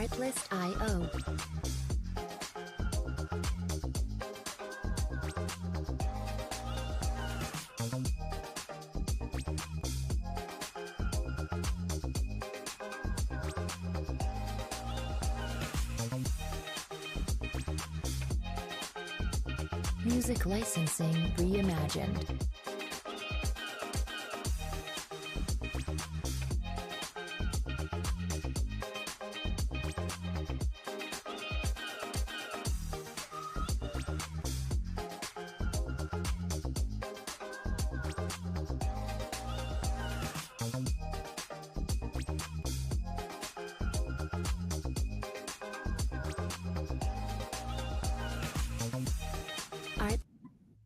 Artlist.io. Music licensing reimagined.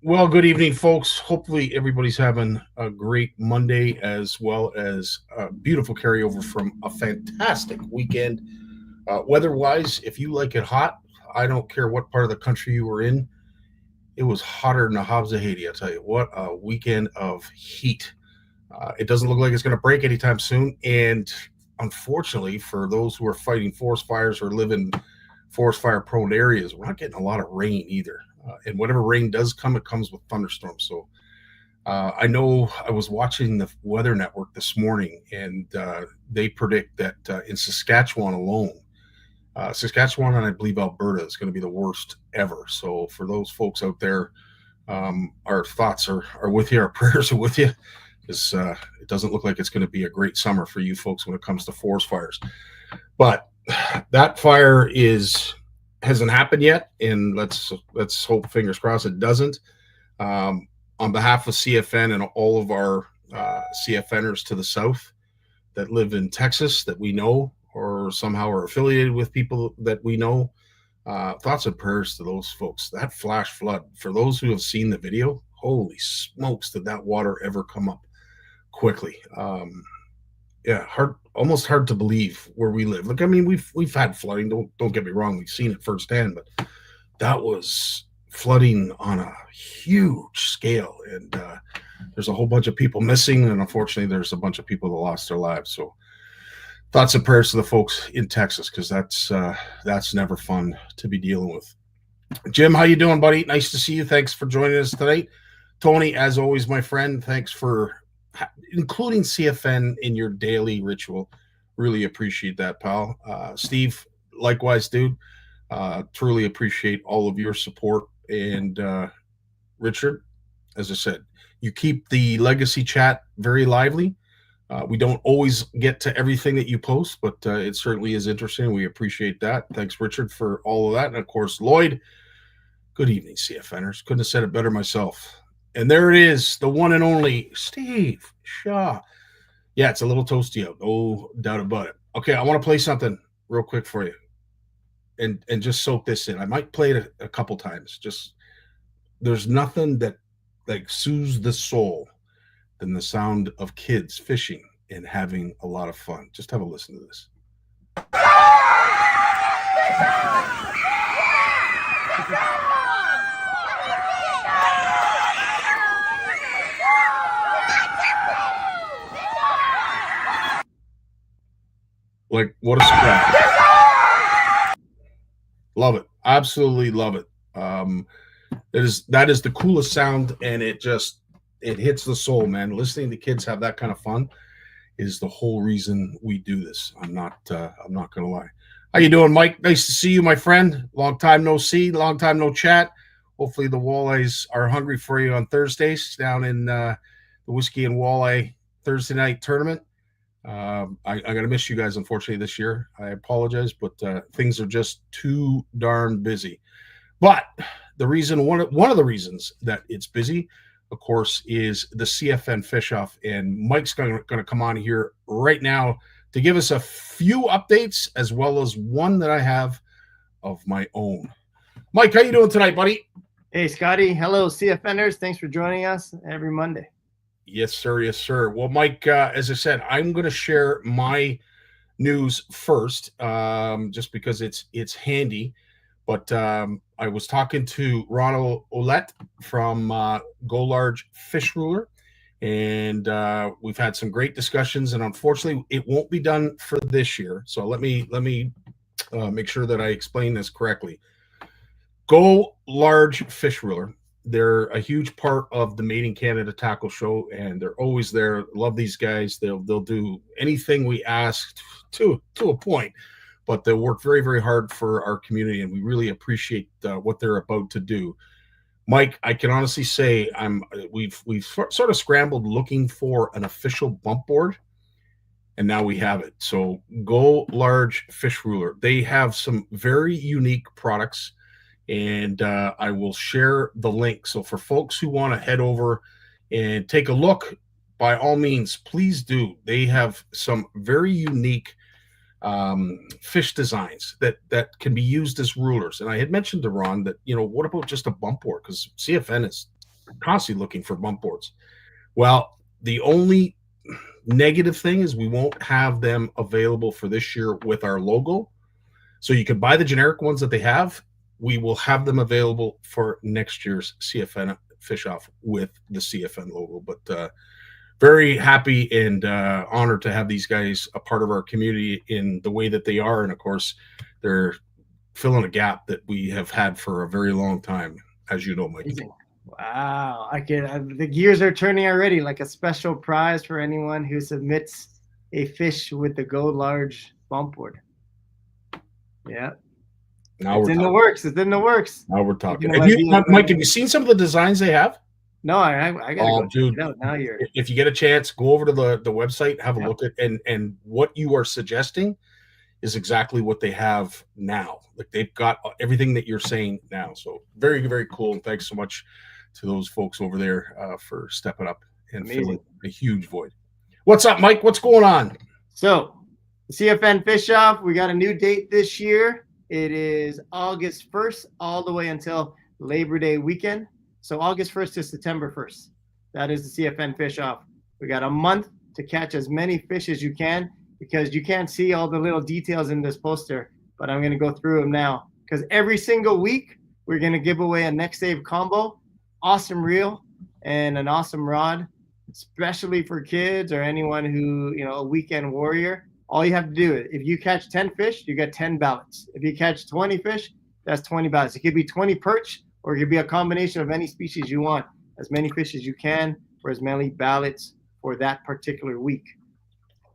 Well, good evening, folks. Hopefully everybody's having a great Monday as well as a beautiful carryover from a fantastic weekend. Weather-wise, if you like it hot, I don't care what part of the country you were in. It was hotter than the Hobbs of Haiti, I'll tell you. What a weekend of heat. It doesn't look like it's going to break anytime soon. And unfortunately, for those who are fighting forest fires or live in forest fire-prone areas, we're not getting a lot of rain either. And whatever rain does come, it comes with thunderstorms. So I know I was watching the Weather Network this morning, and they predict that in Saskatchewan alone, Saskatchewan and I believe Alberta is going to be the worst ever. So for those folks out there, our thoughts are with you. Our prayers are with you, because it doesn't look like it's going to be a great summer for you folks when it comes to forest fires. But that fire hasn't happened yet, and let's hope, fingers crossed, it doesn't. On behalf of CFN and all of our CFNers to the south that live in Texas that we know or somehow are affiliated with people that we know, thoughts and prayers to those folks. That flash flood, for those who have seen the video, holy smokes, did that water ever come up quickly. Almost hard to believe where we live. Look, I mean, we've had flooding. Don't get me wrong. We've seen it firsthand, but that was flooding on a huge scale. And there's a whole bunch of people missing. And unfortunately, there's a bunch of people that lost their lives. So thoughts and prayers to the folks in Texas, because that's never fun to be dealing with. Jim, how you doing, buddy? Nice to see you. Thanks for joining us tonight. Tony, as always, my friend, thanks for including CFN in your daily ritual. Really appreciate that, pal. Steve, likewise, dude. Truly appreciate all of your support. And Richard, as I said, you keep the legacy chat very lively. We don't always get to everything that you post, but it certainly is interesting. We appreciate that. Thanks, Richard, for all of that. And of course, Lloyd, good evening, CFNers. Couldn't have said it better myself. And there it is, the one and only Steve Shaw. Yeah, it's a little toasty out, no doubt about it. Okay, I want to play something real quick for you, and just soak this in. I might play it a couple times. Just, there's nothing that like soothes the soul than the sound of kids fishing and having a lot of fun. Just have a listen to this. Like, what a surprise. Love it. Absolutely love it. That is the coolest sound, and it hits the soul, man. Listening to kids have that kind of fun is the whole reason we do this. I'm not gonna lie. How you doing, Mike? Nice to see you, my friend. Long time no see, long time no chat. Hopefully the walleyes are hungry for you on Thursdays down in the Whiskey and Walleye Thursday night tournament. I'm going to miss you guys, unfortunately, this year. I apologize, but things are just too darn busy. But the reason, one of the reasons that it's busy, of course, is the CFN Fish-Off. And Mike's going to come on here right now to give us a few updates, as well as one that I have of my own. Mike, how you doing tonight, buddy? Hey, Scotty. Hello, CFNers. Thanks for joining us every Monday. Yes, sir. Yes, sir. Well, Mike, as I said, I'm going to share my news first, just because it's handy. But I was talking to Ronald Ouellette from Go Large Fish Ruler, and we've had some great discussions. And unfortunately, it won't be done for this year. So let me make sure that I explain this correctly. Go Large Fish Ruler. They're a huge part of the Made in Canada Tackle Show, and they're always there. Love these guys. They'll do anything we ask to a point, but they'll work very, very hard for our community, and we really appreciate what they're about to do. Mike, I can honestly say we've sort of scrambled looking for an official bump board, and now we have it. So Go Large Fish Ruler. They have some very unique products, and I will share the link. So for folks who want to head over and take a look, by all means, please do. They have some very unique fish designs that can be used as rulers. And I had mentioned to Ron that, what about just a bump board? Because CFN is constantly looking for bump boards. Well, the only negative thing is we won't have them available for this year with our logo. So you can buy the generic ones that they have. We will have them available for next year's CFN Fish Off with the CFN logo. But very happy and honored to have these guys a part of our community in the way that they are. And of course, they're filling a gap that we have had for a very long time, as you know, Mike. Wow. The gears are turning already, like a special prize for anyone who submits a fish with the Go Large bump board. Yeah. Now it's in the works. It's in the works. Now we're talking. Mike, have you seen some of the designs they have? No, I got to go check it out. Now if you get a chance, go over to the website, have a look at, and what you are suggesting is exactly what they have now. Like they've got everything that you're saying now. So very, very cool. And thanks so much to those folks over there for stepping up and filling a huge void. What's up, Mike? What's going on? So CFN Fish Off, we got a new date this year. It is August 1st all the way until Labor Day weekend. So August 1st to September 1st. That is the CFN Fish Off. We got a month to catch as many fish as you can, because you can't see all the little details in this poster, but I'm going to go through them now. Because every single week, we're going to give away a Next Save combo, awesome reel, and an awesome rod, especially for kids or anyone who, a weekend warrior. All you have to do is, if you catch 10 fish, you get 10 ballots. If you catch 20 fish, that's 20 ballots. It could be 20 perch, or it could be a combination of any species you want. As many fish as you can for as many ballots for that particular week.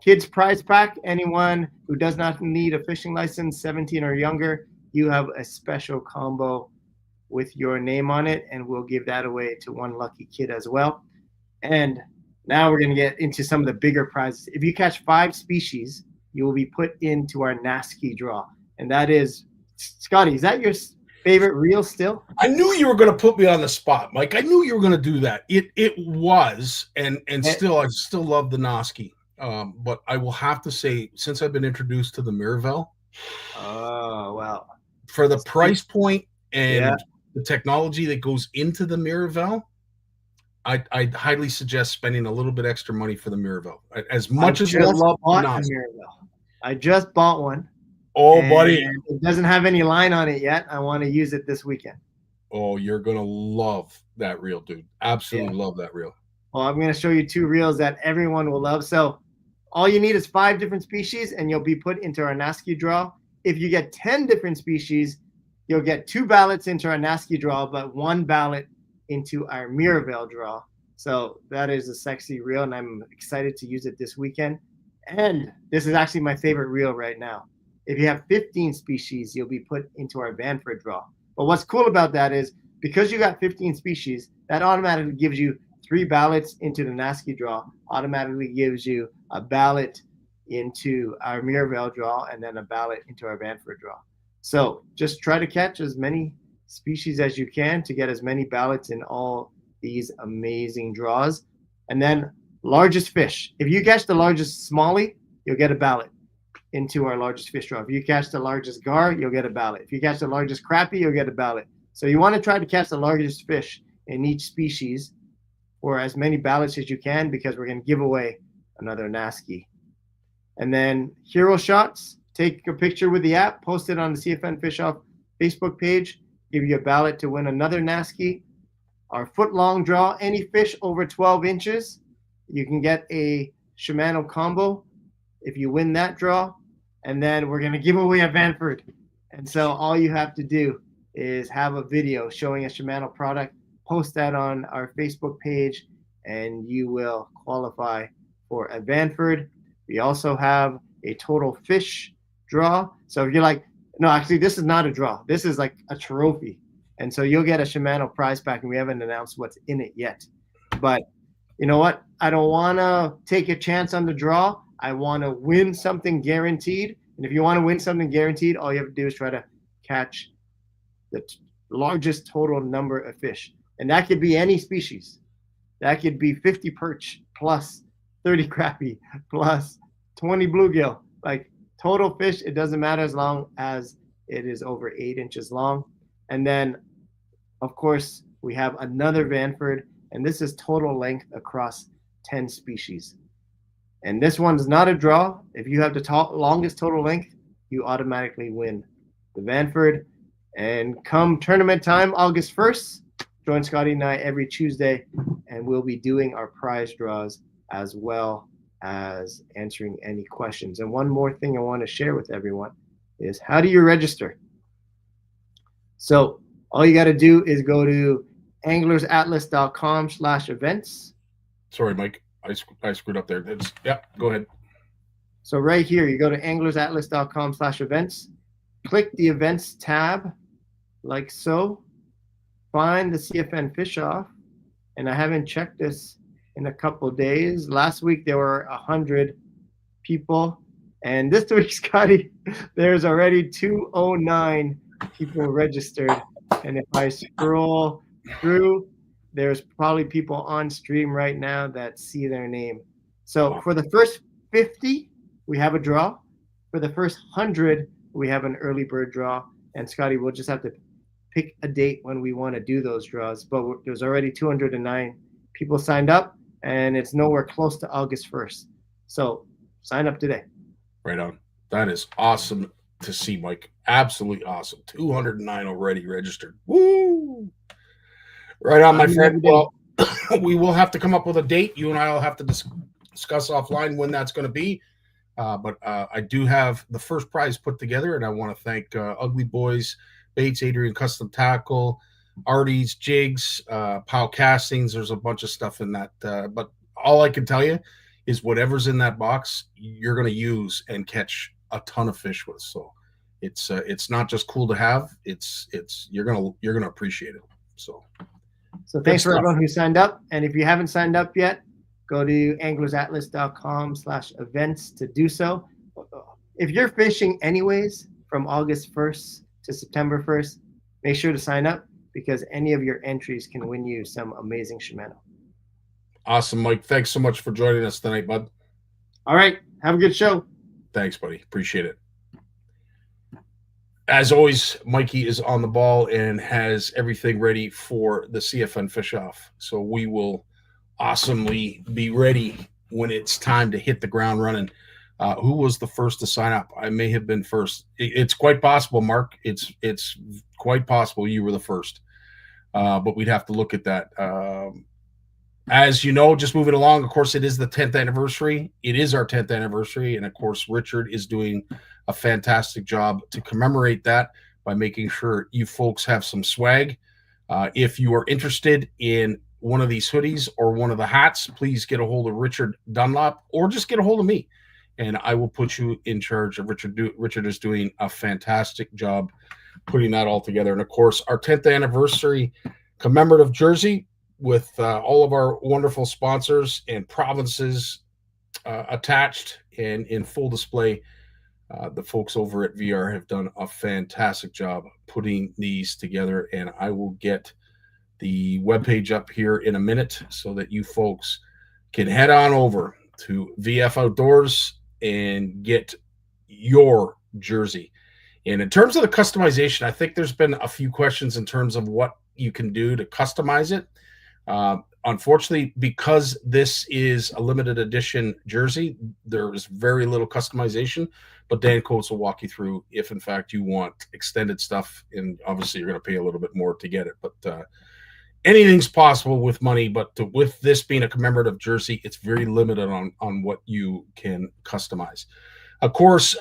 Kids prize pack, anyone who does not need a fishing license, 17 or younger, you have a special combo with your name on it, and we'll give that away to one lucky kid as well. And now we're going to get into some of the bigger prizes. If you catch 5 species, you will be put into our NASCI draw. And that is, Scotty, is that your favorite reel still? I knew you were going to put me on the spot, Mike. I knew you were going to do that. It was, and still, I still love the NASCI. But I will have to say, since I've been introduced to the Mirabelle, oh wow, for the price point and the technology that goes into the Mirabelle, I'd highly suggest spending a little bit extra money for the Mirabelle. As much as I love the Mirabelle, I just bought one. Oh, buddy, it doesn't have any line on it yet. I want to use it this weekend. Oh, you're gonna love that reel, dude. Absolutely love that reel. Well, I'm going to show you 2 reels that everyone will love. So all you need is 5 different species, and you'll be put into our NASCI draw. If you get 10 different species, you'll get 2 ballots into our NASCI draw, but 1 ballot into our Mirabelle draw. So that is a sexy reel, and I'm excited to use it this weekend. And this is actually my favorite reel right now. If you have 15 species, you'll be put into our Vanford draw. But what's cool about that is, because you got 15 species, that automatically gives you 3 ballots into the NASCI draw, automatically gives you a ballot into our Mirabelle draw, and then a ballot into our Vanford draw. So just try to catch as many species as you can to get as many ballots in all these amazing draws. And then largest fish. If you catch the largest smallie, you'll get a ballot into our largest fish draw. If you catch the largest gar, you'll get a ballot. If you catch the largest crappie, you'll get a ballot. So you want to try to catch the largest fish in each species for as many ballots as you can, because we're going to give away another NASCI. And then hero shots, take a picture with the app, post it on the CFN Fish Off Facebook page, give you a ballot to win another NASCI. Our foot-long draw, any fish over 12 inches, you can get a Shimano combo. If you win that draw, and then we're going to give away a Vanford. And so all you have to do is have a video showing a Shimano product, post that on our Facebook page, and you will qualify for a Vanford. We also have a total fish draw. So if you're like, no, actually, this is not a draw. This is like a trophy. And so you'll get a Shimano prize pack, and we haven't announced what's in it yet. But you know what? I don't want to take a chance on the draw. I want to win something guaranteed. And if you want to win something guaranteed, all you have to do is try to catch the largest total number of fish. And that could be any species. That could be 50 perch plus 30 crappie plus 20 bluegill. Like total fish, it doesn't matter as long as it is over 8 inches long. And then, of course, we have another Vanford, and this is total length across 10 species. And this one's not a draw. If you have the longest total length, you automatically win the Vanford. And come tournament time, August 1st, join Scotty and I every Tuesday, and we'll be doing our prize draws as well as answering any questions. And one more thing I want to share with everyone is, how do you register? So all you got to do is go to anglersatlas.com/events. Sorry, Mike. I screwed up there. Go ahead. So right here, you go to anglersatlas.com/events. Click the events tab, like so. Find the CFN fish off. And I haven't checked this in a couple of days. Last week, there were 100 people. And this week, Scotty, there's already 209 people registered. And if I scroll through, there's probably people on stream right now that see their name. So for the first 50, we have a draw. For the first 100, we have an early bird draw. And Scotty, we'll just have to pick a date when we want to do those draws. But there's already 209 people signed up, and it's nowhere close to August 1st. So sign up today. Right on. That is awesome to see, Mike. Absolutely awesome. 209 already registered. Woo! Right on, my friend. Well, we will have to come up with a date. You and I will have to discuss offline when that's going to be. But I do have the first prize put together, and I want to thank Ugly Boys, Baits, Adrian Custom Tackle, Artie's Jigs, Powell Castings. There's a bunch of stuff in that. But all I can tell you is whatever's in that box, you're going to use and catch a ton of fish with. So it's not just cool to have. It's you're gonna appreciate it. So thanks for everyone who signed up. And if you haven't signed up yet, go to anglersatlas.com/events to do so. If you're fishing anyways from August 1st to September 1st, make sure to sign up, because any of your entries can win you some amazing Shimano. Awesome, Mike. Thanks so much for joining us tonight, bud. All right. Have a good show. Thanks, buddy. Appreciate it. As always, Mikey is on the ball and has everything ready for the CFN fish off. So we will awesomely be ready when it's time to hit the ground running. Who was the first to sign up? I may have been first. It's quite possible, Mark. It's quite possible you were the first. But we'd have to look at that. As you know, just moving along, of course, it is the 10th anniversary. It is our 10th anniversary. And, of course, Richard is doing a fantastic job to commemorate that by making sure you folks have some swag. If you are interested in one of these hoodies or one of the hats, please get a hold of Richard Dunlop, or just get a hold of me, and I will put you in charge of Richard. Richard is doing a fantastic job putting that all together. And, of course, our 10th anniversary commemorative jersey with all of our wonderful sponsors and provinces attached and in full display. The folks over at VR have done a fantastic job putting these together, and I will get the webpage up here in a minute so that you folks can head on over to VF Outdoors and get your jersey. And in terms of the customization, I think there's been a few questions in terms of what you can do to customize it. Unfortunately, because this is a limited edition jersey, there is very little customization, but Dan Coates will walk you through if, in fact, you want extended stuff, and obviously you're going to pay a little bit more to get it. But anything's possible with money, but with this being a commemorative jersey, it's very limited on what you can customize. Of course,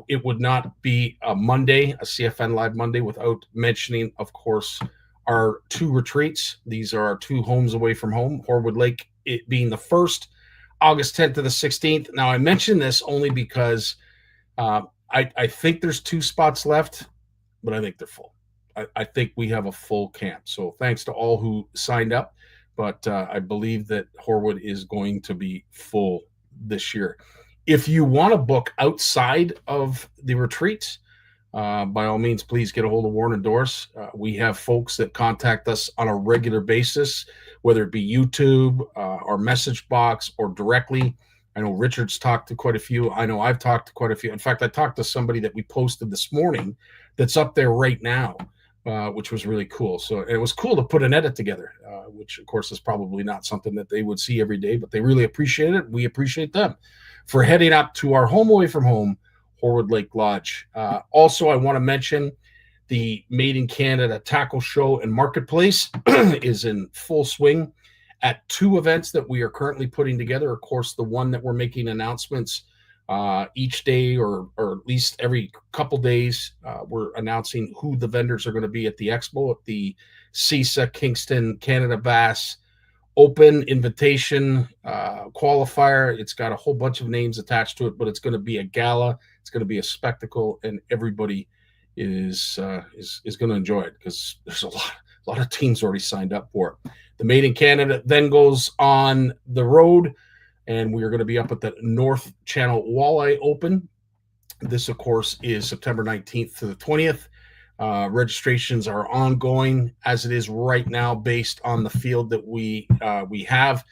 it would not be a Monday, a CFN Live Monday, without mentioning, of course, our 2 retreats. These are our 2 homes away from home, Horwood Lake it being the first, August 10th to the 16th. Now, I mention this only because I think there's 2 spots left, but I think they're full. I think we have a full camp. So thanks to all who signed up, but I believe that Horwood is going to be full this year. If you want to book outside of the retreats, by all means, please get a hold of Warren and Doris. We have folks that contact us on a regular basis, whether it be YouTube, our message box, or directly. I know Richard's talked to quite a few. I know I've talked to quite a few. In fact, I talked to somebody that we posted this morning that's up there right now, which was really cool. So it was cool to put an edit together, which, of course, is probably not something that they would see every day, but they really appreciate it. We appreciate them for heading up to our home away from home, Horwood Lake Lodge. Also, I want to mention the Made in Canada Tackle Show and Marketplace is in full swing at 2 events that we are currently putting together. Of course, the one that we're making announcements each day or at least every couple days, we're announcing who the vendors are going to be at the expo, at the CISA Kingston Canada Bass Open Invitation Qualifier. It's got a whole bunch of names attached to it, but it's going to be a gala. It's going to be a spectacle, and everybody is going to enjoy it because there's a lot of teams already signed up for it. The Made in Canada then goes on the road, and we are going to be up at the North Channel Walleye Open. This, of course, is September 19th to the 20th. Registrations are ongoing as it is right now based on the field that we have.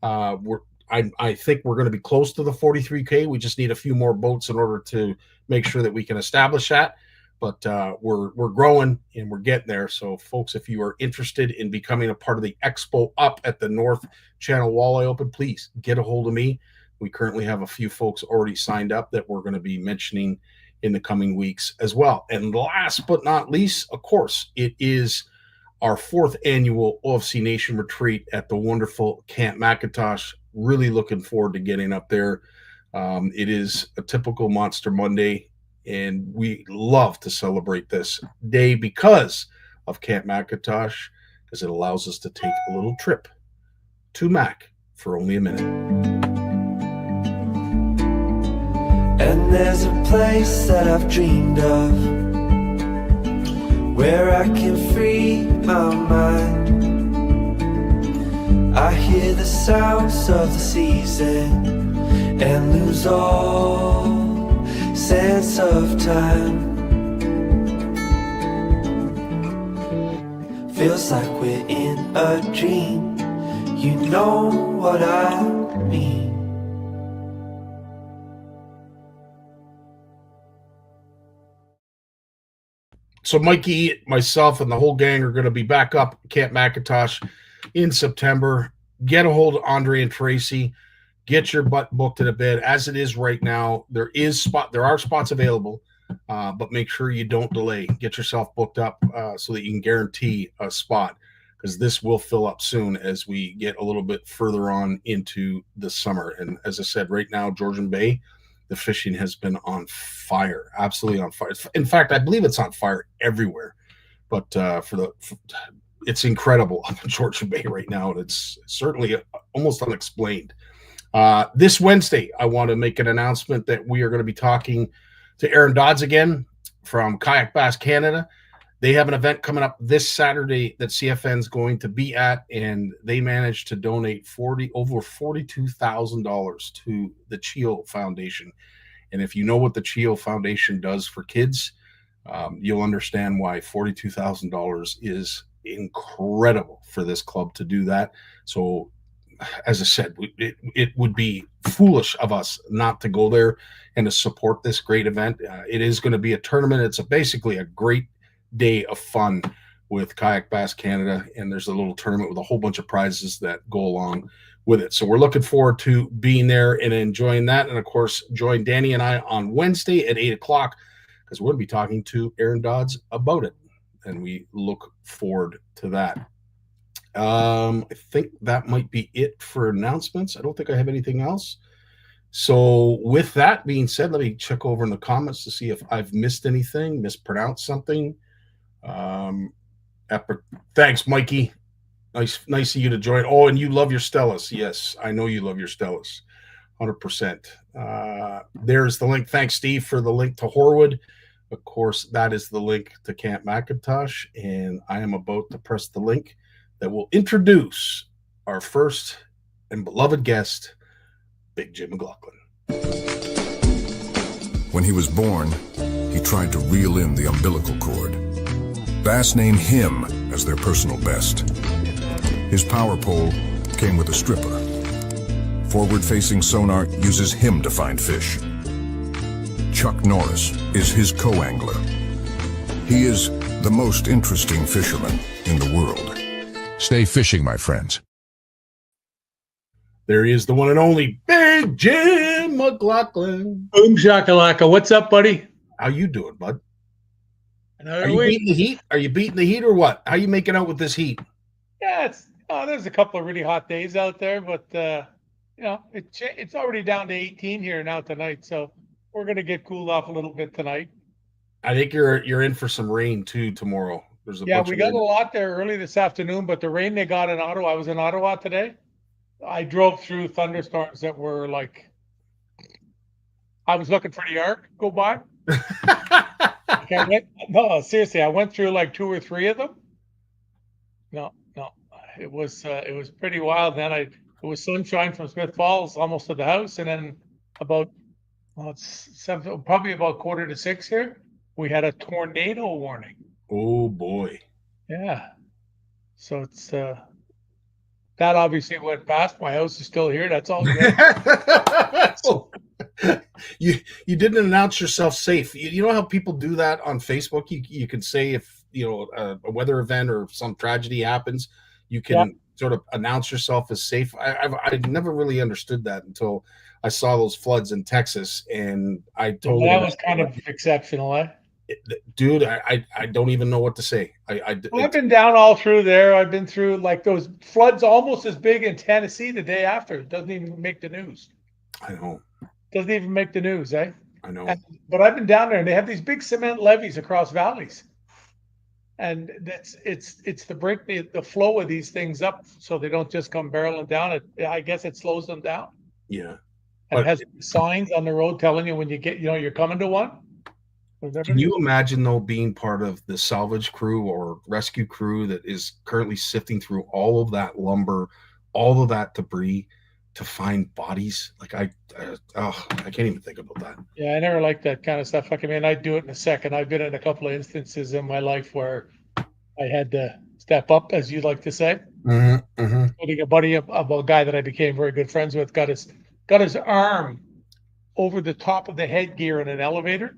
I think we're going to be close to the 43K. We just need a few more boats in order to make sure that we can establish that. But we're growing and we're getting there. So, folks, if you are interested in becoming a part of the expo up at the North Channel Walleye Open, please get a hold of me. We currently have a few folks already signed up that we're going to be mentioning in the coming weeks as well. And last but not least, of course, it is our 4th annual OFC Nation retreat at the wonderful Camp McIntosh. Really looking forward to getting up there. It is a typical Monster Monday, and we love to celebrate this day because of Camp McIntosh, because it allows us to take a little trip to Mac for only a minute. And there's a place that I've dreamed of, where I can free my mind. I hear the sounds of the season and lose all sense of time. Feels like we're in a dream, you know what I mean. So Mikey, myself, and the whole gang are going to be back up at Camp McIntosh in September. Get a hold of Andre and Tracy. Get your butt booked in a bed. As it is right now, there are spots available, but make sure you don't delay. Get yourself booked up so that you can guarantee a spot, because this will fill up soon as we get a little bit further on into the summer. And as I said, right now, Georgian Bay, the fishing has been on fire, absolutely on fire. In fact, I believe it's on fire everywhere. But it's incredible up in Georgian Bay right now, and it's certainly almost unexplained. This Wednesday, I want to make an announcement that we are going to be talking to Aaron Dodds again from Kayak Bass Canada. They have an event coming up this Saturday that CFN is going to be at, and they managed to donate over $42,000 to the CHEO Foundation. And if you know what the CHEO Foundation does for kids, you'll understand why $42,000 is incredible for this club to do that. So, as I said, it would be foolish of us not to go there and to support this great event. It is going to be a tournament. It's basically a great day of fun with Kayak Bass Canada, and there's a little tournament with a whole bunch of prizes that go along with it. So we're looking forward to being there and enjoying that. And of course, join Danny and I on Wednesday at 8:00, because we're going to be talking to Aaron Dodds about it, and we look forward to that. I think that might be it for announcements. I don't think I have anything else. So with that being said, let me check over in the comments to see if I've missed anything, mispronounced something. Thanks, Mikey. Nice of you to join. Oh, and you love your Stellas. Yes, I know you love your Stellas. 100%. There's the link. Thanks, Steve, for the link to Horwood. Of course, that is the link to Camp McIntosh, and I am about to press the link that will introduce our first and beloved guest, Big Jim McLaughlin. When he was born, he tried to reel in the umbilical cord. Bass named him as their personal best. His power pole came with a stripper. Forward-facing sonar uses him to find fish. Chuck Norris is his co-angler. He is the most interesting fisherman in the world. Stay fishing, my friends. There he is, the one and only Big Jim McLaughlin. Boom shakalaka. What's up, buddy? How you doing, bud? Another Are you week. beating the heat? Are you beating the heat or what? How you making out with this heat? Yeah, there's a couple of really hot days out there, but it's already down to 18 here now tonight, so we're gonna get cooled off a little bit tonight. I think you're in for some rain too tomorrow. There's We got a lot there early this afternoon, but the rain they got in Ottawa. I was in Ottawa today. I drove through thunderstorms that were like, I was looking for the ark go by. No, seriously, I went through like 2 or 3 of them. No, it was pretty wild. Then it was sunshine from Smith Falls almost to the house, and then about probably about 5:45 here, we had a tornado warning. Oh boy. Yeah. So it's that obviously went past. My house is still here. That's all good. You didn't announce yourself safe. You know how people do that on Facebook? You can say if a weather event or some tragedy happens, you can sort of announce yourself as safe. I never really understood that until I saw those floods in Texas, and I totally that was kind of exceptional, eh? Dude, I don't even know what to say. I've been down all through there. I've been through like those floods almost as big in Tennessee the day after. It doesn't even make the news. I know. Doesn't even make the news, eh? I know. But I've been down there, and they have these big cement levees across valleys, and it's to break the flow of these things up so they don't just come barreling down. I guess it slows them down. Yeah. And it has signs on the road telling you when you get, you're coming to one. Can you imagine, though, being part of the salvage crew or rescue crew that is currently sifting through all of that lumber, all of that debris to find bodies? Like I can't even think about that. Yeah, I never liked that kind of stuff. Like, I mean, I'd do it in a second. I've been in a couple of instances in my life where I had to step up, as you like to say. Including a buddy of a guy that I became very good friends with got his arm over the top of the headgear in an elevator.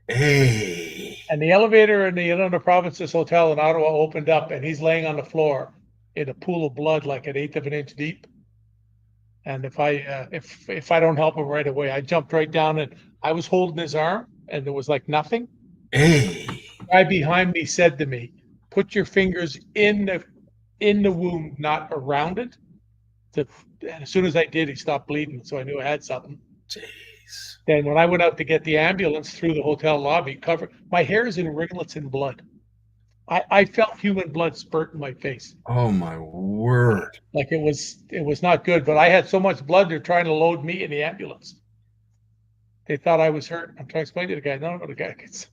Hey. And the elevator in the Provinces Hotel in Ottawa opened up, and he's laying on the floor in a pool of blood, like 1/8 of an inch deep. And if I don't help him right away, I jumped right down, and I was holding his arm, and there was like nothing. Hey. The guy behind me said to me, "Put your fingers in the wound, not around it." And as soon as I did, he stopped bleeding, so I knew I had something. Jeez. Then when I went out to get the ambulance through the hotel lobby, my hair is in ringlets in blood. I felt human blood spurt in my face. Oh my word! Like it was not good. But I had so much blood, they're trying to load me in the ambulance. They thought I was hurt. I'm trying to explain to the guy. No, the guy gets.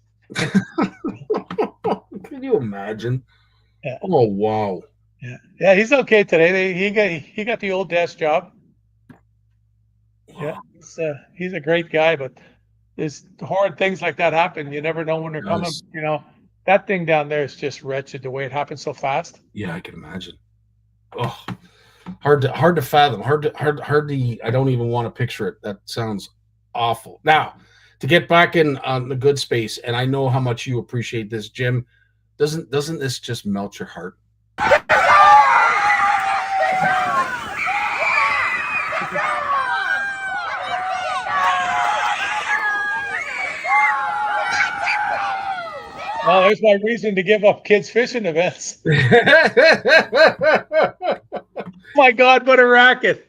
Can you imagine? Yeah. Oh wow. Yeah, he's okay today. He got the old desk job. Yeah, he's a great guy, but there's horrid things like that happen. You never know when they're coming. That thing down there is just wretched the way it happened so fast. Yeah, I can imagine. Oh, hard to fathom. Hard to. I don't even want to picture it. That sounds awful. Now, to get back in on the good space, and I know how much you appreciate this, Jim. Doesn't this just melt your heart? Well, there's my reason to give up kids' fishing events. My God, what a racket.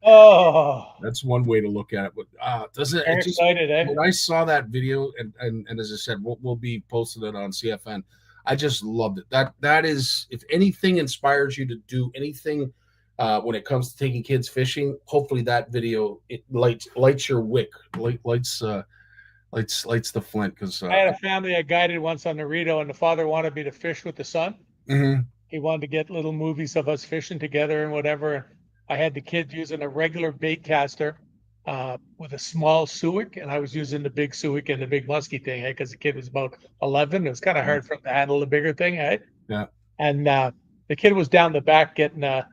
Oh, That's one way to look at it. But doesn't very it just excited, eh? when I saw that video and as I said, we'll be posting it on CFN. I just loved it. That is, if anything inspires you to do anything when it comes to taking kids fishing, hopefully that video it lights your wick, lights the flint. Because I had a family I guided once on the Rito, and the father wanted me to fish with the son. mhm. He wanted to get little movies of us fishing together and whatever. I had the kids using a regular bait caster with a small suic, and I was using the big suic and the big musky thing, because the kid was about 11. It was kind of hard for him to handle the bigger thing, right? Yeah. And the kid was down the back getting a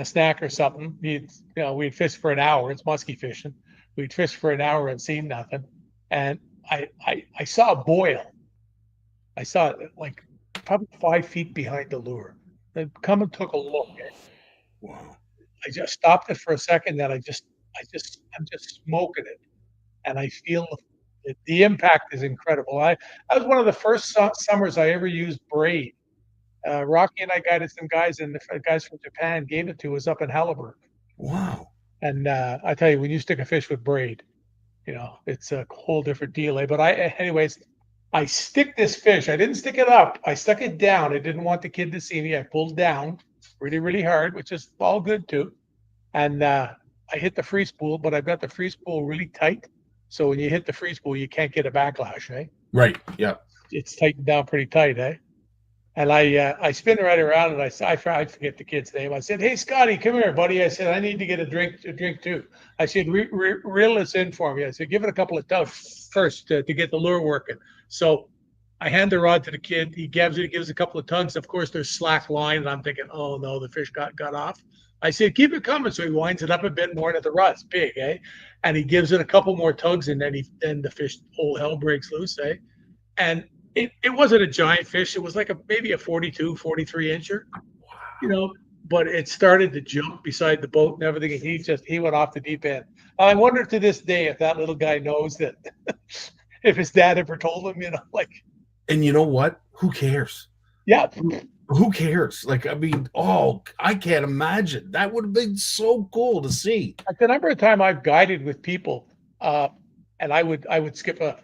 snack or something. We'd fish for an hour. It's musky fishing. We'd fish for an hour and seen nothing. And I saw a boil. I saw it like probably 5 feet behind the lure. They come and took a look. Wow. I just stopped it for a second. Then I'm just smoking it, and I feel the impact is incredible. That was one of the first summers I ever used braid. Rocky and I guided some guys, and the guys from Japan gave it to us up in Halliburton. Wow. And I tell you, when you stick a fish with braid, it's a whole different deal. But anyways, I stick this fish. I didn't stick it up. I stuck it down. I didn't want the kid to see me. I pulled down really, really hard, which is all good too. And I hit the free spool, but I've got the free spool really tight. So when you hit the free spool, you can't get a backlash, eh? Right. Yeah. It's tightened down pretty tight, eh? And I spin right around, and I forget the kid's name. I said, "Hey, Scotty, come here, buddy." I said, "I need to get a drink too." I said, "Reel this in for me." I said, "Give it a couple of tugs first to get the lure working." So I hand the rod to the kid. He gives a couple of tugs. Of course, there's slack line, and I'm thinking, "Oh no, the fish got off." I said, "Keep it coming." So he winds it up a bit more, and the rod's big, eh? And he gives it a couple more tugs, and then the fish, whole hell breaks loose, eh? And it wasn't a giant fish. It was like maybe a 42, 43 incher, but it started to jump beside the boat and everything. And he went off the deep end. I wonder to this day if that little guy knows that, if his dad ever told him, And you know what? Who cares? Yeah. Who cares? I can't imagine. That would have been so cool to see. Like the number of time I've guided with people, and I would skip a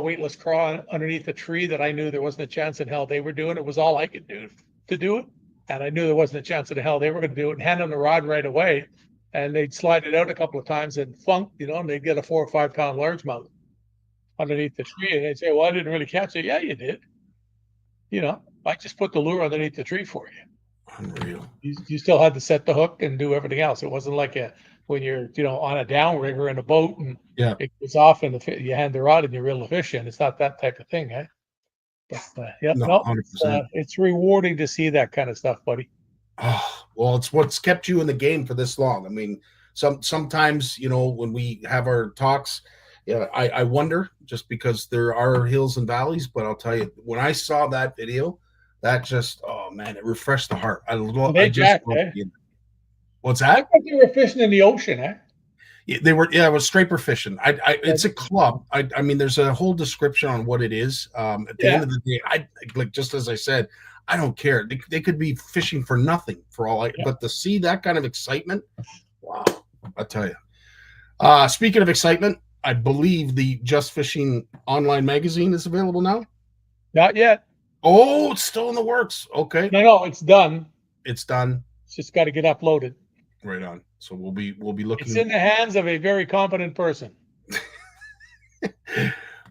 weightless craw underneath a tree that I knew there wasn't a chance in hell they were doing. It was all I could do to do it. And I knew there wasn't a chance in hell they were going to do it, and hand them the rod right away. And they'd slide it out a couple of times and funk, and they'd get a 4 or 5 pound largemouth underneath the tree. And they'd say, "Well, I didn't really catch it." "Yeah, you did. I just put the lure underneath the tree for you." Unreal. You still had to set the hook and do everything else. It wasn't like when you're on a downrigger in a boat and it goes off and you hand the rod and you reel the fish in. It's not that type of thing, eh? But No, 100%. It's rewarding to see that kind of stuff, buddy. Oh, well, it's what's kept you in the game for this long. I mean, sometimes when we have our talks, I wonder, just because there are hills and valleys. But I'll tell you, when I saw that video, that just, oh man, it refreshed the heart. What's that? I thought they were fishing in the ocean, eh? Yeah, they were. Yeah, it was striper fishing. It's a club. I mean, there's a whole description on what it is. At the end of the day, just as I said, I don't care. They could be fishing for nothing for all but to see that kind of excitement, wow! I tell you. Speaking of excitement, I believe the Just Fishing online magazine is available now. Not yet. Oh, it's still in the works. Okay. No, it's done. It's done. It's just got to get uploaded. Right on. So we'll be looking. It's in the hands of a very competent person.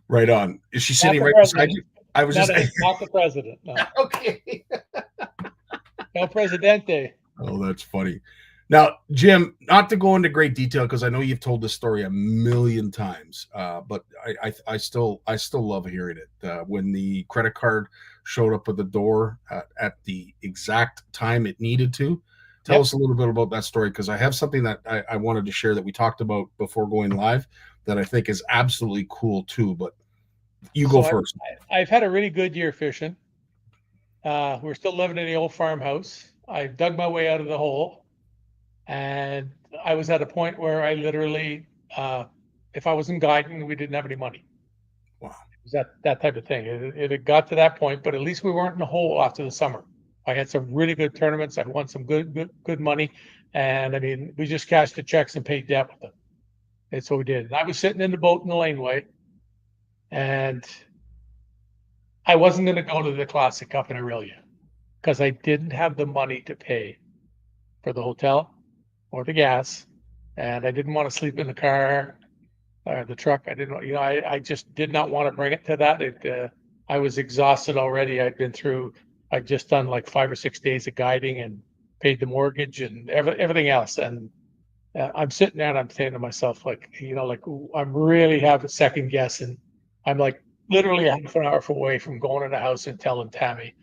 Right on. Is she sitting right beside you? I was not the president. No. Okay. El Presidente. Oh, that's funny. Now, Jim, not to go into great detail because I know you've told this story a million times, but I still love hearing it. When the credit card showed up at the door at the exact time it needed to. Tell us a little bit about that story, because I have something that I wanted to share that we talked about before going live that I think is absolutely cool too. But you go first. I've had a really good year fishing. We're still living in the old farmhouse. I dug my way out of the hole, and I was at a point where I literally, if I wasn't guiding, we didn't have any money. Wow. It was that type of thing. It got to that point, but at least we weren't in a hole after the summer. I had some really good tournaments. I won some good money. And I mean, we just cashed the checks and paid debt with them. That's what we did. And I was sitting in the boat in the laneway, and I wasn't going to go to the Classic Cup in Aurelia because I didn't have the money to pay for the hotel or the gas. And I didn't want to sleep in the car or the truck. I didn't, I just did not want to bring it to that. I was exhausted already. I'd just done like 5 or 6 days of guiding and paid the mortgage and everything else. And I'm sitting there and I'm saying to myself, like, I'm really having second guessing. I'm like literally half an hour away from going in the house and telling Tammy,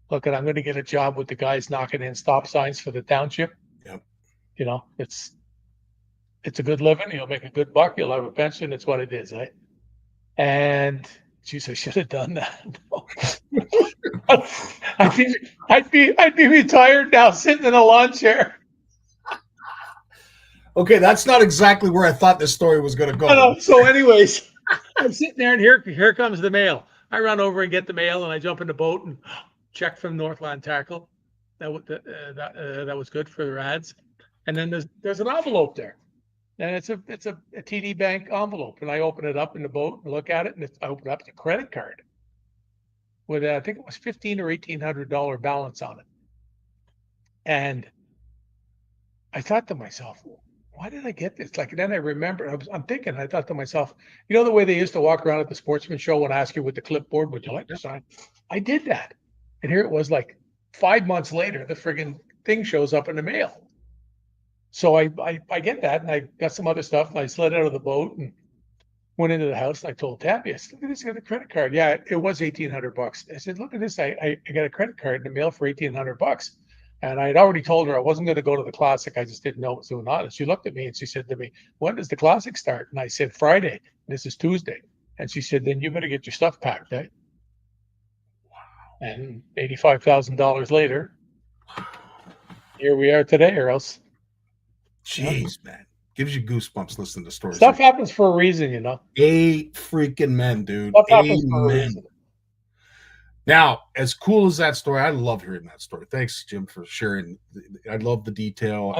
look, I'm going to get a job with the guys knocking in stop signs for the township. Yep. It's a good living. You'll make a good buck. You'll have a pension. It's what it is, eh? And geez, I should have done that. I'd be retired now, sitting in a lawn chair. Okay, that's not exactly where I thought this story was going to go. No. So, anyways, I'm sitting there, and here comes the mail. I run over and get the mail, and I jump in the boat and check from Northland Tackle. That was good for the Rads. And then there's an envelope there, and it's a TD Bank envelope. And I open it up in the boat and look at it, and I open up the credit card with I think it was $1,500 or $1,800 balance on it. And I thought to myself, why did I get this? Like, then I remember, I'm thinking, I thought to myself, the way they used to walk around at the sportsman show and ask you with the clipboard, would you like to sign? I did that. And here it was like 5 months later, the friggin' thing shows up in the mail. So I get that, and I got some other stuff, and I slid out of the boat and went into the house, and I told Tabby, I said, look at this, I got a credit card. Yeah, it was $1,800. I said, look at this, I got a credit card in the mail for $1,800. And I had already told her I wasn't going to go to the Classic. I just didn't know what was going on. And she looked at me and she said to me, when does the Classic start? And I said, Friday. This is Tuesday. And she said, then you better get your stuff packed, eh? Wow. And $85,000 later, here we are today, or else. Jeez, man. Gives you goosebumps listening to stories. Stuff happens for a reason, A freaking men, dude. Stuff happens for a reason. Now, as cool as that story, I love hearing that story. Thanks, Jim, for sharing. I love the detail.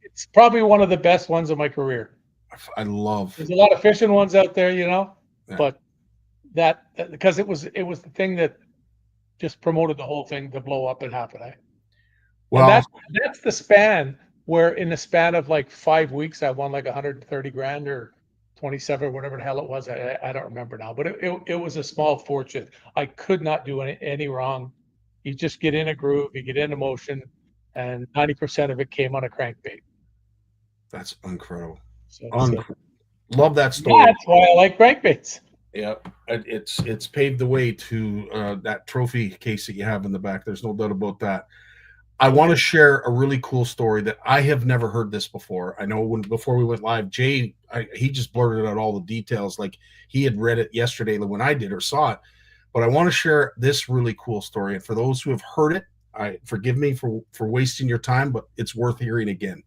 It's probably one of the best ones of my career. There's a lot of fishing ones out there, Yeah. but that because it was the thing that just promoted the whole thing to blow up and happen. Well, and that's the span where in the span of like 5 weeks, I won like 130 grand or 27, whatever the hell it was. I don't remember now, but it was a small fortune. I could not do any wrong. You just get in a groove, you get in a motion, and 90% of it came on a crankbait. That's incredible. So, love that story. That's why I like crankbaits. Yeah, it's paved the way to that trophy case that you have in the back. There's no doubt about that. I want to share a really cool story that I have never heard this before. I know before we went live, Jay, he just blurted out all the details like he had read it yesterday when I did or saw it. But I want to share this really cool story. And for those who have heard it, forgive me for wasting your time, but it's worth hearing again.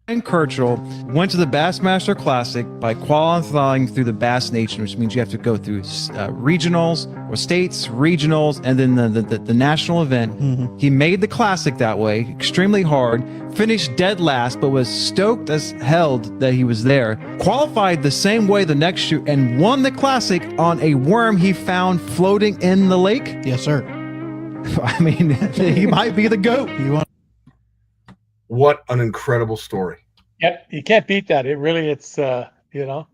Ryan Kirchhoff went to the Bassmaster Classic by qualifying through the Bass Nation, which means you have to go through regionals or states, regionals, and then the national event. Mm-hmm. He made the Classic that way, extremely hard, finished dead last, but was stoked as hell that he was there. Qualified the same way the next year and won the Classic on a worm he found floating in the lake. Yes, sir. I mean, he might be the GOAT. What an incredible story. Yep, you can't beat that. It's No.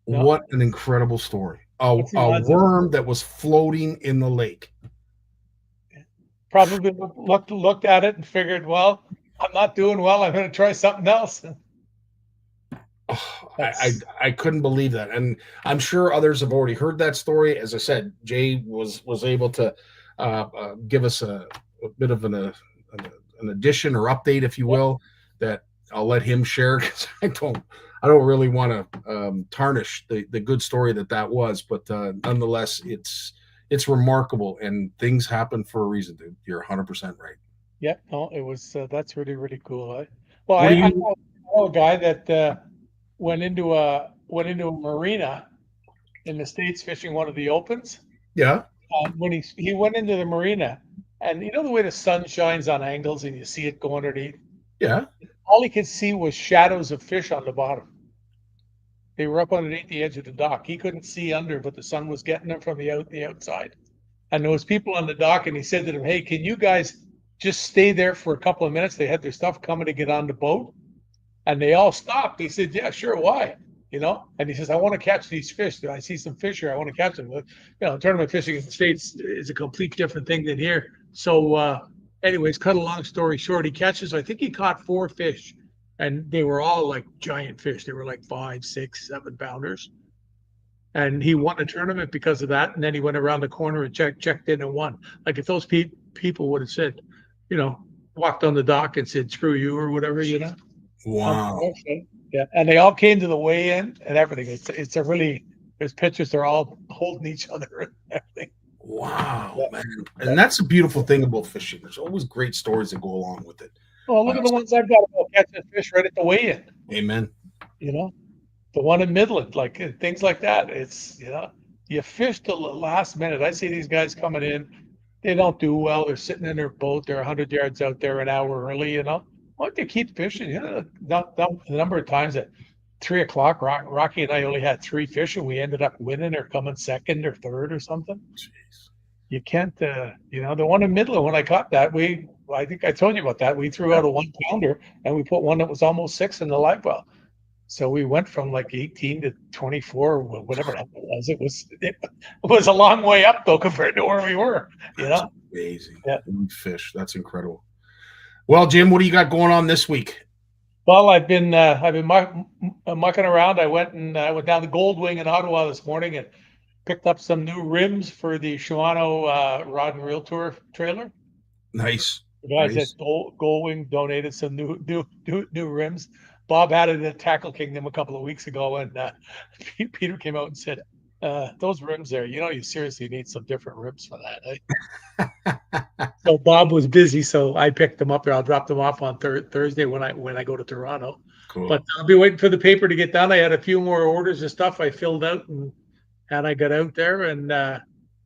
What an incredible story. A worm that was floating in the lake. Probably looked at it and figured, well, I'm not doing well. I'm going to try something else. I couldn't believe that. And I'm sure others have already heard that story. As I said, Jay was able to give us a bit of an addition or update, if you will, that I'll let him share because I don't really want to tarnish the good story that was, but nonetheless, it's remarkable and things happen for a reason, dude. You're 100% right. Yeah, no, it was that's really, really cool. I know a guy that went into a marina in the States fishing one of the opens. Yeah. When he went into the marina, And you know the way the sun shines on angles and you see it go underneath? Yeah. All he could see was shadows of fish on the bottom. They were up underneath the edge of the dock. He couldn't see under, but the sun was getting them from the outside. And there was people on the dock, and he said to them, "Hey, can you guys just stay there for a couple of minutes?" They had their stuff coming to get on the boat, and they all stopped. He said, "Yeah, sure, why?" You know, and he says, "I want to catch these fish. I see some fish here. I want to catch them." You know, tournament fishing in the States is a complete different thing than here. So, anyways, cut a long story short, he catches. I think he caught 4 fish. And they were all like giant fish. They were like 5, 6, 7 pounders. And he won a tournament because of that. And then he went around the corner and checked in and won. Like if those people would have said, you know, walked on the dock and said, "Screw you," or whatever, you know. Wow. Yeah. And they all came to the weigh-in and everything. It's a really, there's pictures. They're all holding each other and everything. Wow, man. And that's the beautiful thing about fishing. There's always great stories that go along with it. Oh, look at the ones I've got about catching fish right at the weigh-in. Amen. You know, the one in Midland, like things like that. It's, you know, you fish till the last minute. I see these guys coming in. They don't do well. They're sitting in their boat. They're 100 yards out there an hour early, you know. Why don't you keep fishing? You know, the number of times at 3 o'clock, Rocky and I only had 3 fish, and we ended up winning or coming second or third or something. Jeez. You can't, you know, the one in Midland, when I caught that, I think I told you about that. We threw out a 1 pounder and we put one that was almost 6 in the live well. So we went from like 18 to 24, whatever it was. It was a long way up though compared to where we were. You know, amazing. Yeah. Fish. That's incredible. Well, Jim, what do you got going on this week? Well, I've been mucking around. I went down the Gold Wing in Ottawa this morning and picked up some new rims for the Shimano Rod and Reel Tour trailer. Nice. The guys at Goldwing donated some new rims. Bob had it at Tackle Kingdom a couple of weeks ago, and Peter came out and said, "Those rims there, you know, you seriously need some different rims for that." Eh? So Bob was busy, so I picked them up there. I'll drop them off on Thursday when I go to Toronto. Cool. But I'll be waiting for the paper to get done. I had a few more orders and stuff I filled out, and I got out there, and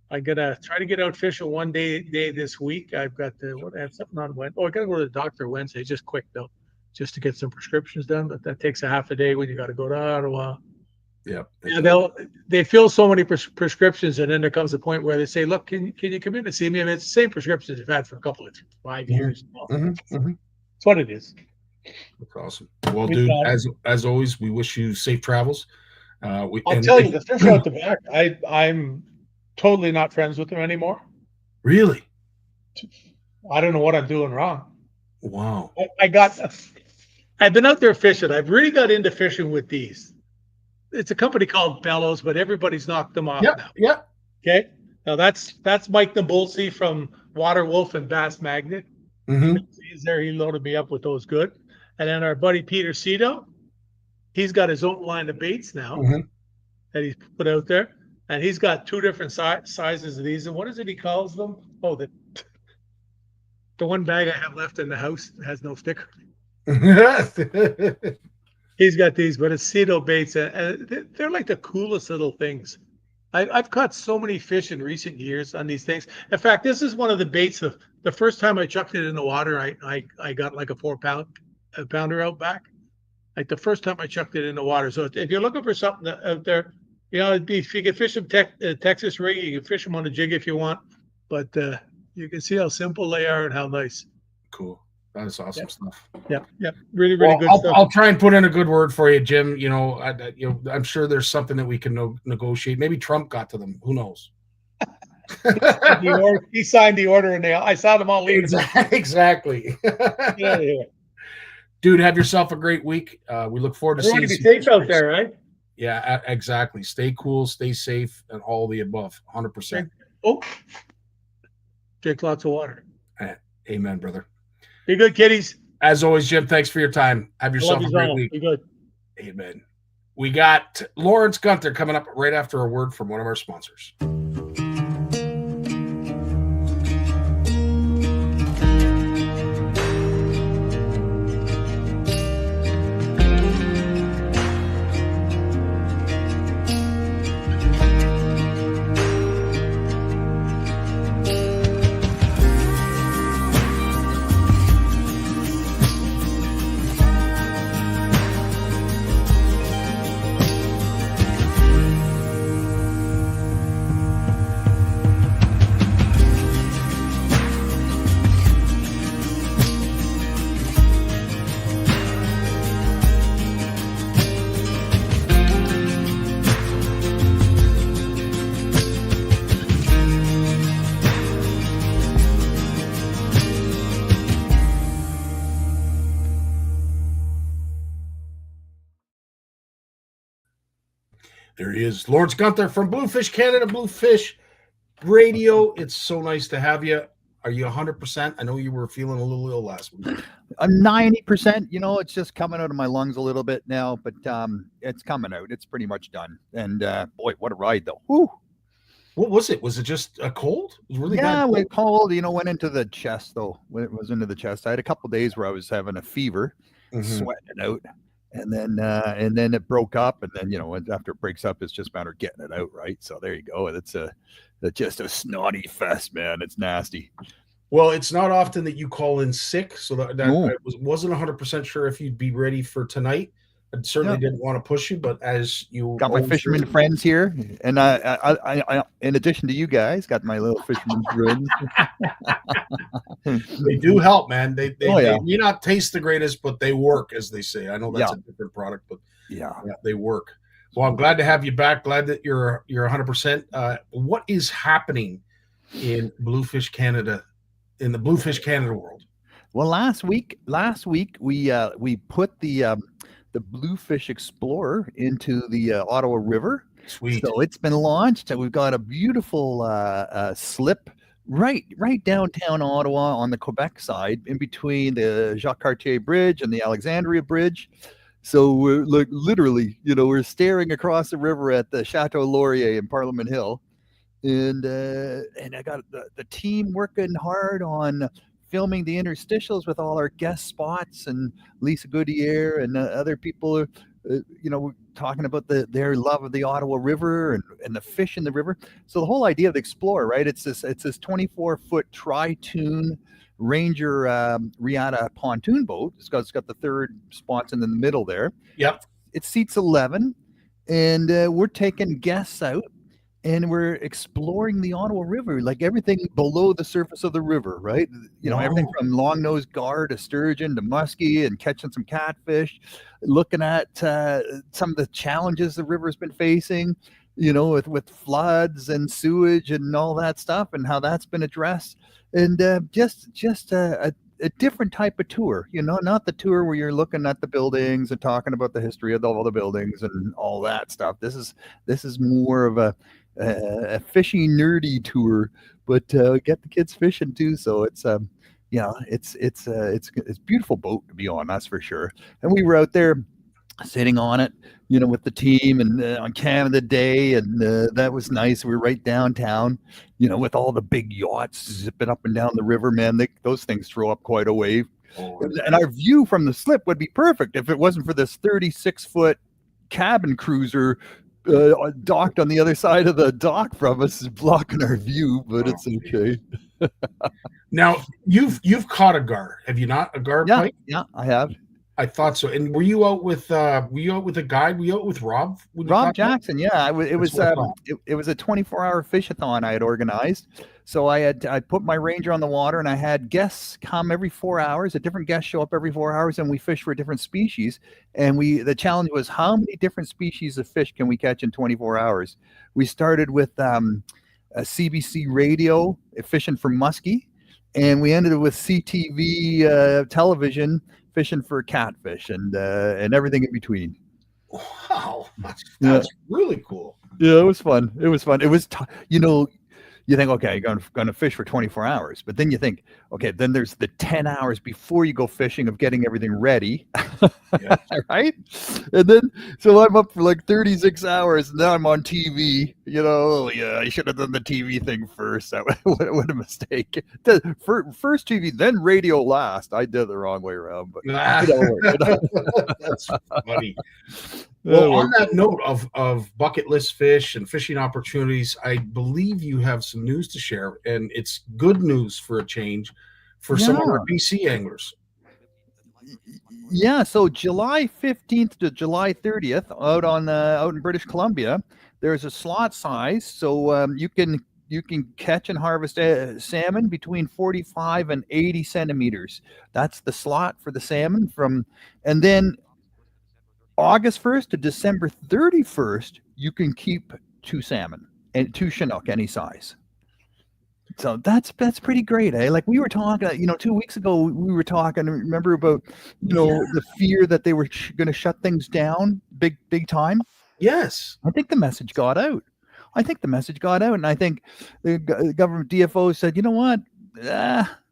I'm gonna try to get out fishing one day this week. I've got I have something on Wednesday. I gotta go to the doctor Wednesday, just quick though, just to get some prescriptions done. But that takes a half a day when you got to go to Ottawa. Yeah. They fill so many prescriptions, and then there comes a point where they say, "Look, can you come in and see me?" I mean, it's the same prescriptions you've had for a couple of 5 years. That's what it is. That's awesome. Well, dude, as always, we wish you safe travels. I'll tell you, the fish out the back, I'm totally not friends with them anymore. Really? I don't know what I'm doing wrong. Wow. I've been out there fishing. I've really got into fishing with these. It's a company called Bellows, but everybody's knocked them off now. Yeah. Okay. Now that's Mike Nabulsi from Water Wolf and Bass Magnet. He's there. He loaded me up with those good. And then our buddy Peter Cito, he's got his own line of baits now that he's put out there. And he's got 2 different sizes of these. And what is it he calls them? Oh, the one bag I have left in the house has no sticker. He's got these, but it's Cito baits. And they're like the coolest little things. I've caught so many fish in recent years on these things. In fact, this is one of the baits. The first time I chucked it in the water, I got like a 4-pounder out back. Like the first time I chucked it in the water. So if you're looking for something out there, you know, if you can fish them Texas rig, you can fish them on a jig if you want. But you can see how simple they are and how nice. Cool. That is awesome stuff. Yeah. Really, really good stuff. I'll try and put in a good word for you, Jim. You know, I'm sure there's something that we can negotiate. Maybe Trump got to them. Who knows? He signed the order, and I saw them all leaving. Exactly. Yeah. Dude, have yourself a great week. We look forward to seeing you. Be safe out there, right? Yeah, exactly. Stay cool, stay safe, and all the above. 100%. Oh, drink lots of water. Amen, brother. Be good, kiddies. As always, Jim, thanks for your time. Have yourself a great week. Be good. Amen. We got Lawrence Gunther coming up right after a word from one of our sponsors. There he is, Lawrence Gunther from Bluefish Canada, Bluefish Radio. It's so nice to have you. Are you 100%? I know you were feeling a little ill last week. I'm 90%. It's just coming out of my lungs a little bit now, but it's coming out. It's pretty much done. And boy, what a ride though. Whew. What was it? Was it just a cold? It was really Yeah, bad. cold. Went into the chest though. When it was into the chest, I had a couple of days where I was having a fever, sweating it out, and then it broke up, and then after it breaks up, it's just a matter of getting it out, right? So there you go. It's just a snotty fest, man. It's nasty. Well, it's not often that you call in sick, so that I wasn't 100% sure if you'd be ready for tonight. I certainly didn't want to push you, but as you got my fisherman friends here, and I, in addition to you guys, got my little fisherman friends. They do help, man. They may not taste the greatest, but they work, as they say. I know that's a different product, but yeah, they work. Well, I'm glad to have you back. Glad that you're 100%. What is happening in Bluefish Canada, in the Bluefish Canada world? Well, last week we put the Bluefish Explorer into the Ottawa River. Sweet. So it's been launched. We've got a beautiful slip right downtown Ottawa on the Quebec side, in between the Jacques Cartier Bridge and the Alexandria Bridge. So we're literally, we're staring across the river at the Chateau Laurier in Parliament Hill, and I got the team working hard on filming the interstitials with all our guest spots, and Lisa Goodyear and other people are, talking about their love of the Ottawa River and the fish in the river. So the whole idea of the Explorer, right? It's this 24-foot tri-tune Ranger Riata pontoon boat. It's got the third spots in the middle there. Yep. It seats 11, and we're taking guests out, and we're exploring the Ottawa River, like everything below the surface of the river, right? Everything from long-nosed gar to sturgeon to muskie, and catching some catfish, looking at some of the challenges the river's been facing, with floods and sewage and all that stuff, and how that's been addressed. And just a different type of tour, not the tour where you're looking at the buildings and talking about the history of all the buildings and all that stuff. This is more of a fishing nerdy tour, but get the kids fishing too. So it's it's beautiful boat to be on, that's for sure. And we were out there sitting on it, with the team, and on Canada Day, and that was nice. We were right downtown, with all the big yachts zipping up and down the river, man. Those things throw up quite a wave. And our view from the slip would be perfect if it wasn't for this 36-foot cabin cruiser docked on the other side of the dock from us, blocking our view, but it's okay. Now, you've caught a gar, have you not? A gar pike? Yeah, I have. I thought so. And were you out with a guide? Were you out with Rob? Rob Jackson, yeah. It was a 24-hour fish-a-thon I had organized. So I put my Ranger on the water, and I had guests come every 4 hours. A different guest show up every 4 hours, and we fish for a different species. And the challenge was, how many different species of fish can we catch in 24 hours? We started with a CBC radio fishing for muskie, and we ended with CTV television fishing for catfish, and everything in between. Wow, that's really cool. Yeah, it was fun. It was you think, okay, you're going to fish for 24 hours, but then you think, okay, then there's the 10 hours before you go fishing of getting everything ready, right? And then, so I'm up for like 36 hours, and now I'm on TV, I should have done the TV thing first. What a mistake. First TV, then radio last. I did it the wrong way around, but that's funny. Well, on that note of bucket list fish and fishing opportunities, I believe you have some news to share, and it's good news for a change for some of our BC anglers. Yeah, so July 15th to July 30th, out in British Columbia, there's a slot size, so you can catch and harvest salmon between 45 and 80 centimeters. That's the slot for the salmon and then August 1st to December 31st, you can keep 2 salmon and 2 Chinook, any size. So that's pretty great, eh? Like we were talking, 2 weeks ago, we were talking, remember about, the fear that they were going to shut things down big time. Yes. I think the message got out. And I think the government DFO said, you know what,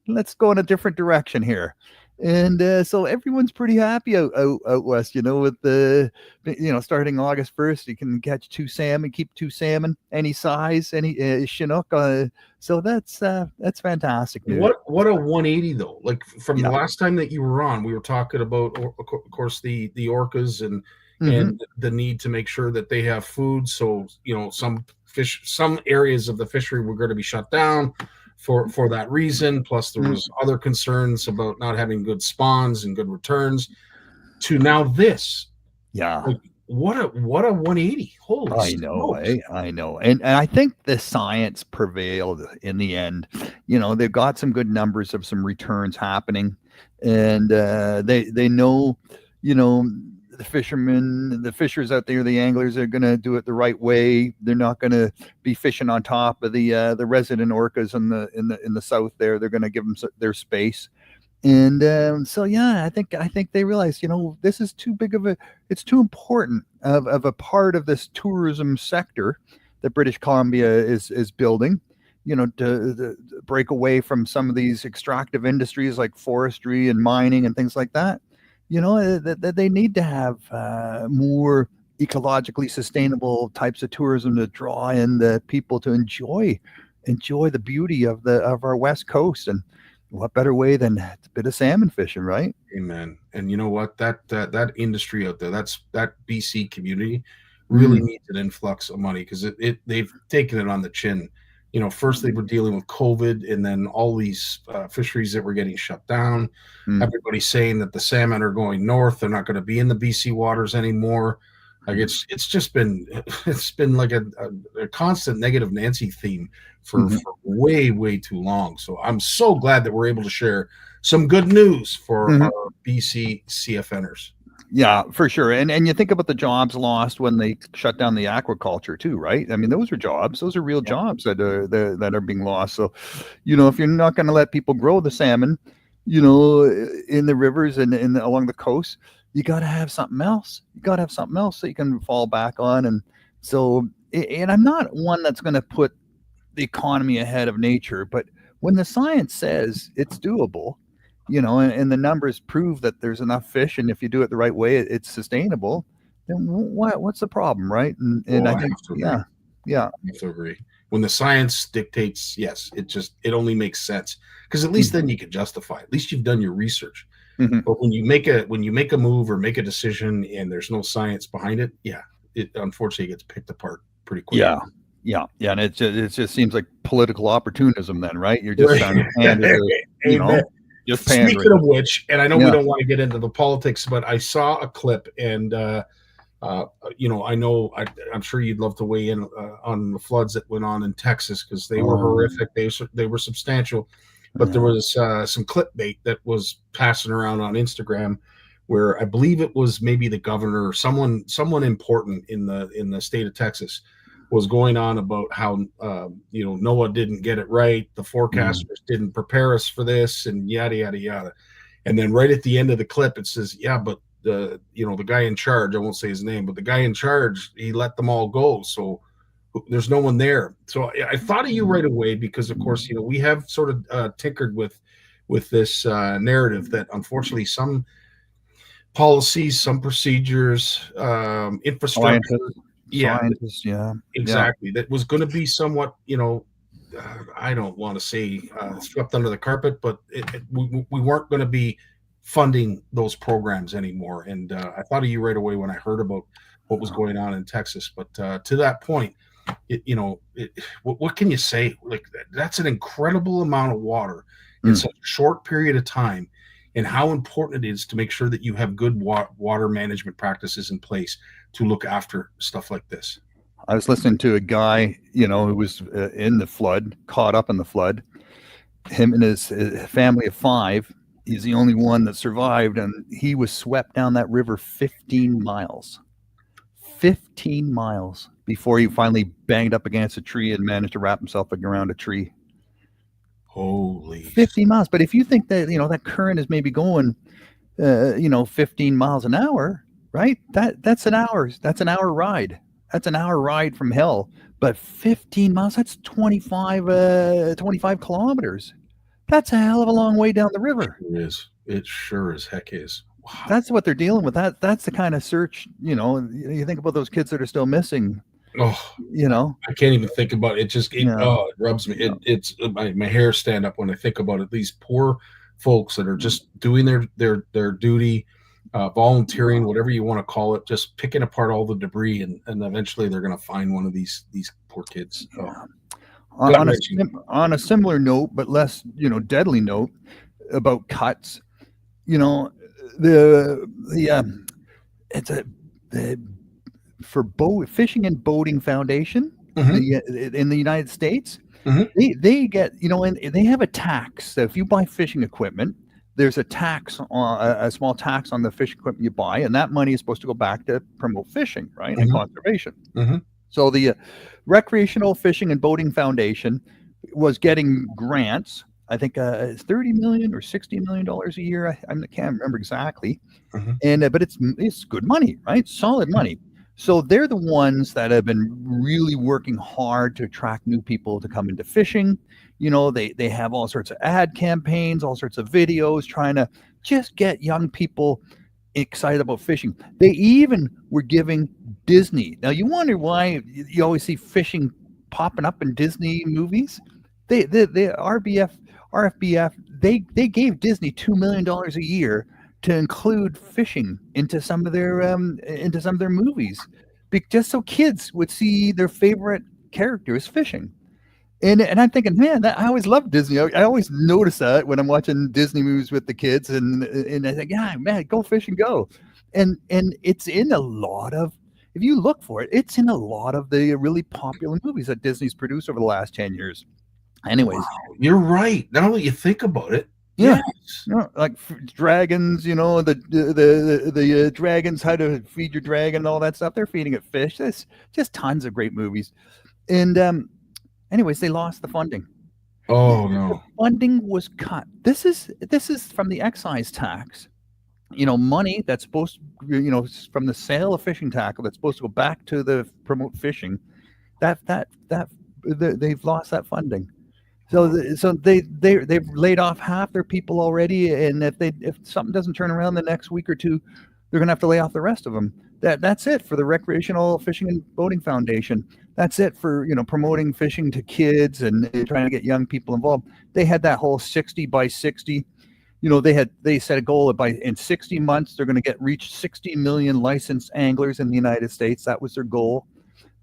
let's go in a different direction here. And so everyone's pretty happy out west, with the, starting August 1st, you can catch keep 2 salmon, any size, any Chinook. So that's fantastic news. What a 180 though. Like from the last time that you were on, we were talking about, of course, the orcas and the need to make sure that they have food. So, some areas of the fishery were going to be shut down for that reason. Plus there was other concerns about not having good spawns and good returns to now this. Yeah. Like, what a 180. Holy smokes. I know. And I think the science prevailed in the end. They've got some good numbers of some returns happening, and they know, the fishermen, the fishers out there, the anglers are going to do it the right way. They're not going to be fishing on top of the resident orcas in the south there. They're going to give them their space. And I think they realize, this is too big of it's too important of a part of this tourism sector that British Columbia is building, to break away from some of these extractive industries like forestry and mining and things like that. That they need to have more ecologically sustainable types of tourism to draw in the people to enjoy the beauty of our West Coast. And what better way than a bit of salmon fishing, right? Amen. And you know what? That industry out there, that BC community really needs an influx of money, because they've taken it on the chin. First they were dealing with COVID, and then all these fisheries that were getting shut down. Everybody's saying that the salmon are going north; they're not going to be in the BC waters anymore. Like it's just been like a constant negative Nancy theme for way too long. So I'm so glad that we're able to share some good news for our BC CFNers. Yeah, for sure. And you think about the jobs lost when they shut down the aquaculture too, right? I mean, those are jobs. Those are real jobs that are being lost. So, if you're not going to let people grow the salmon, in the rivers and along the coast, you got to have something else. So you can fall back on. And so, and I'm not one that's going to put the economy ahead of nature, but when the science says it's doable, and the numbers prove that there's enough fish, and if you do it the right way, it's sustainable, then what's the problem, right? And I think, I have to agree. When the science dictates, yes, it only makes sense, because at least then you can justify it. At least you've done your research. But when you make a move or make a decision and there's no science behind it, it unfortunately gets picked apart pretty quickly. Yeah, and it just seems like political opportunism then, right? You're just trying to hand it, just pandering. Speaking of which, and I know we don't want to get into the politics, but I saw a clip, and I'm sure you'd love to weigh in on the floods that went on in Texas, because they were horrific. They were substantial, but there was some clickbait that was passing around on Instagram, where I believe it was maybe the governor or someone important in the state of Texas was going on about how NOAA didn't get it right, the forecasters didn't prepare us for this, and yada yada yada. And then right at the end of the clip, it says, but the guy in charge, I won't say his name, but the guy in charge, he let them all go, so there's no one there. So I thought of you right away, because of course we have sort of tinkered with this narrative that unfortunately some policies, some procedures, infrastructure, exactly, that was going to be somewhat, I don't want to say swept under the carpet, but we weren't going to be funding those programs anymore. And I thought of you right away when I heard about what was going on in Texas. But to that point, what can you say? Like, that's an incredible amount of water in such a short period of time, and how important it is to make sure that you have good water management practices in place to look after stuff like this. I was listening to a guy, who was in the flood, caught up in the flood. Him and his family of 5, he's the only one that survived, and he was swept down that river 15 miles. 15 miles before he finally banged up against a tree and managed to wrap himself around a tree. Holy 15 miles. But if you think that, that current is maybe going, 15 miles an hour, right? That's an hour. That's an hour ride. That's an hour ride from hell. But 15 miles, that's 25 kilometers. That's a hell of a long way down the river. It is. It sure as heck is. Wow. That's what they're dealing with. That's the kind of search, you think about those kids that are still missing. Oh, I can't even think about it. It rubs me. It's my hair stand up when I think about it. These poor folks that are just doing their duty, volunteering, whatever you want to call it, just picking apart all the debris, and eventually they're going to find one of these poor kids. On a similar note, but less deadly note about cuts, for Fishing and Boating Foundation in the United States, they get and they have a tax. So if you buy fishing equipment, there's a tax on a small tax on the fishing equipment you buy, and that money is supposed to go back to promote fishing, right, and conservation. So the Recreational Fishing and Boating Foundation was getting grants. I think it's $30 million or $60 million a year. I can't remember exactly, but it's good money, right? Solid money. So they're the ones that have been really working hard to attract new people to come into fishing. They have all sorts of ad campaigns, all sorts of videos trying to just get young people excited about fishing. They even were giving Disney. Now you wonder why you always see fishing popping up in Disney movies. The RFBF, they gave Disney $2 million a year to include fishing into some of their movies, just so kids would see their favorite characters fishing. And I'm thinking, man, I always loved Disney. I always notice that when I'm watching Disney movies with the kids, and I think, yeah, man, go fish and go. And it's in a lot of, if you look for it, it's in a lot of the really popular movies that Disney's produced over the last 10 years. Anyways, wow, you're right. Now that you think about it, yeah, like dragons, the dragons, how to feed your dragon, all that stuff. They're feeding it fish. There's just tons of great movies. And anyways, they lost the funding. Oh no, the funding was cut. This is from the excise tax. Money that's supposed to, from the sale of fishing tackle that's supposed to go back to the promote fishing. They've lost that funding. So they've laid off half their people already, and if something doesn't turn around the next week or two, they're going to have to lay off the rest of them. That's it for the Recreational Fishing and Boating Foundation. That's it for promoting fishing to kids and trying to get young people involved. They had that whole 60 by 60. They set a goal of in 60 months they're going to reach 60 million licensed anglers in the United States. That was their goal,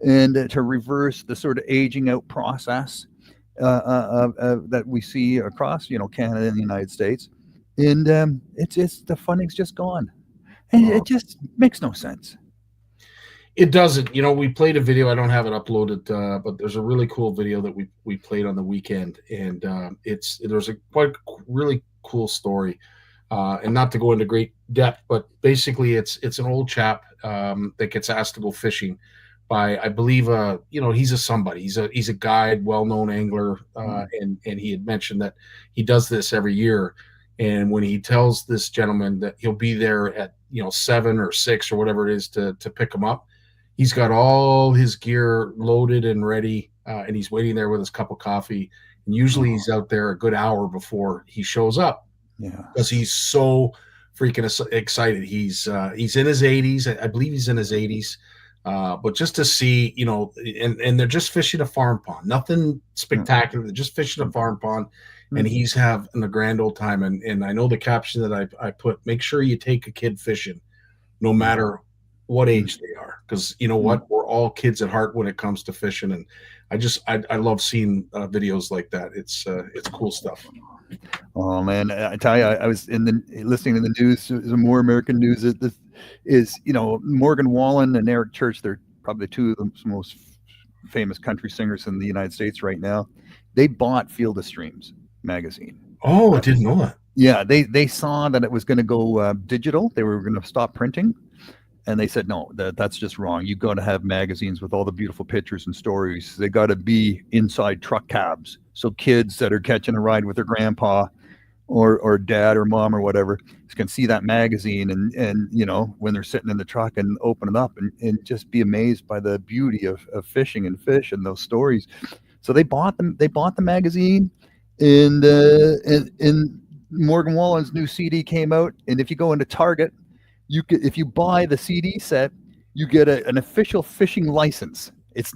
and to reverse the sort of aging out process that we see across Canada and the United States. And it's just the funding's just gone, and it just makes no sense. It doesn't. We played a video. I don't have it uploaded, but there's a really cool video that we played on the weekend, and there's a quite really cool story, and not to go into great depth, but basically it's an old chap that gets asked to go fishing by, I believe, he's a somebody. He's a guide, well-known angler, and he had mentioned that he does this every year. And when he tells this gentleman that he'll be there at 7 or 6 or whatever it is to pick him up, he's got all his gear loaded and ready, and he's waiting there with his cup of coffee. And usually he's out there a good hour before he shows up. Yeah, because he's so freaking excited. He's in his 80s. I believe he's in his 80s. But just to see, and they're just fishing a farm pond, nothing spectacular. They're just fishing a farm pond, and he's having a grand old time. And I know the caption that I put: make sure you take a kid fishing, no matter what age they are, because you know what, we're all kids at heart when it comes to fishing. And I love seeing videos like that. It's cool stuff. Oh man, I tell you, I was listening to the news, the more American news is Morgan Wallen and Eric Church. They're probably two of the most famous country singers in the United States right now. They bought Field of Streams magazine. Oh, I didn't know that. Yeah, they saw that it was going to go digital. They were going to stop printing, and they said no, that's just wrong. You got to have magazines with all the beautiful pictures and stories. They got to be inside truck cabs, so kids that are catching a ride with their grandpa or dad or mom or whatever can see that magazine and when they're sitting in the truck and open it up and just be amazed by the beauty of fishing and fish and those stories. So they bought the magazine, and Morgan Wallen's new CD came out, and if you go into Target, if you buy the CD set, you get an official fishing license. It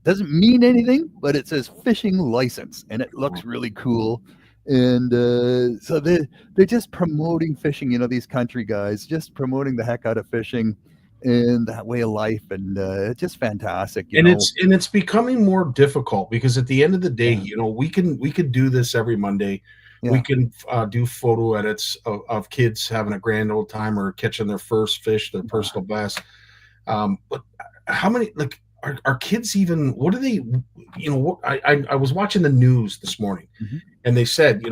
doesn't mean anything, but it says fishing license, and it looks really cool. And so they're just promoting fishing, these country guys, just promoting the heck out of fishing and that way of life, and it's just fantastic. It's becoming more difficult because at the end of the day, we could do this every Monday. Yeah. We can do photo edits of kids having a grand old time or catching their first fish, their personal best. But how many are kids even? What do they? I was watching the news this morning, and they said,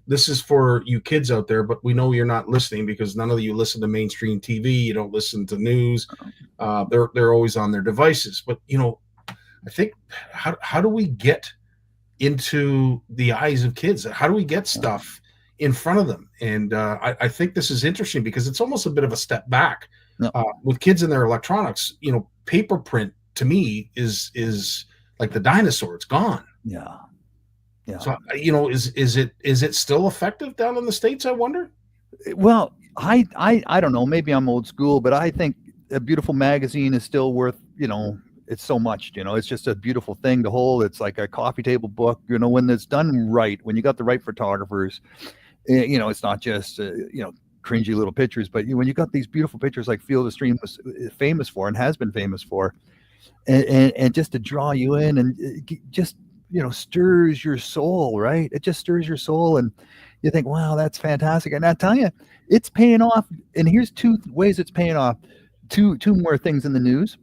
this is for you kids out there, but we know you're not listening because none of you listen to mainstream TV. You don't listen to news. They're always on their devices. But I think how do we get into the eyes of kids? How do we get stuff in front of them? And I think this is interesting because it's almost a bit of a step back with kids and their electronics. Paper print to me is like the dinosaur. It's gone. Yeah. So is it still effective down in the States, I wonder? Well, I don't know. Maybe I'm old school, but I think a beautiful magazine is still worth it's so much. It's just a beautiful thing to hold. It's like a coffee table book. When it's done right, when you got the right photographers, it's not just cringy little pictures, but when you got these beautiful pictures like Field of Stream was famous for and has been famous for, and just to draw you in and just stirs your soul, right? It just stirs your soul, and you think, wow, that's fantastic. And I tell you, it's paying off. And here's two ways it's paying off. Two more things in the news.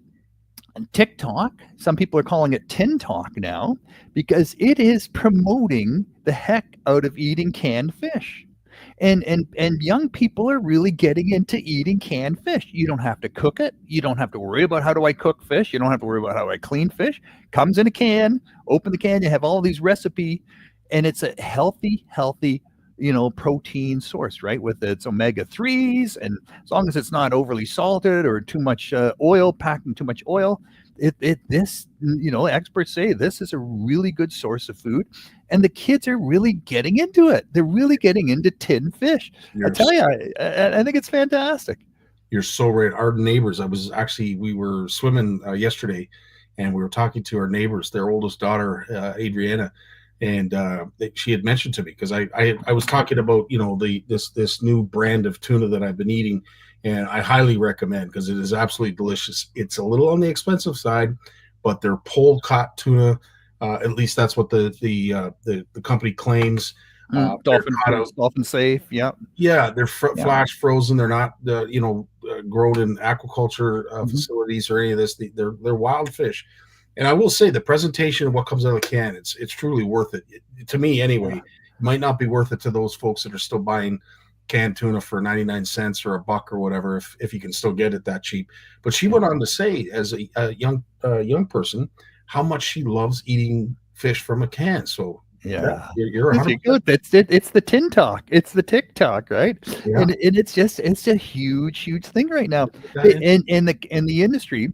And TikTok, some people are calling it Tin Talk now, because it is promoting the heck out of eating canned fish. And young people are really getting into eating canned fish. You don't have to cook it. You don't have to worry about how do I cook fish. You don't have to worry about how I clean fish. Comes in a can, open the can, you have all these recipes, and it's a healthy, protein source, right? With its omega-3s, and as long as it's not overly salted or too much oil, packed in too much oil, experts say this is a really good source of food, and the kids are really getting into it. They're really getting into tinned fish. I tell you, I think it's fantastic. You're so right. Our neighbors, we were swimming yesterday, and we were talking to our neighbors, their oldest daughter, Adriana. And she had mentioned to me, because I was talking about this new brand of tuna that I've been eating, and I highly recommend because it is absolutely delicious. It's a little on the expensive side, but they're pole caught tuna. At least that's what the company claims. Dolphin safe. Yeah, they're flash frozen. They're not grown in aquaculture facilities or any of this. They're wild fish. And I will say the presentation of what comes out of the can, it's truly worth it. To me anyway. It might not be worth it to those folks that are still buying canned tuna for 99 cents or $1 or whatever, if you can still get it that cheap. But she went on to say, as a young person, how much she loves eating fish from a can. So you're good. It's the Tin Talk. It's the TikTok, right? Yeah. And it's a huge thing right now. And the industry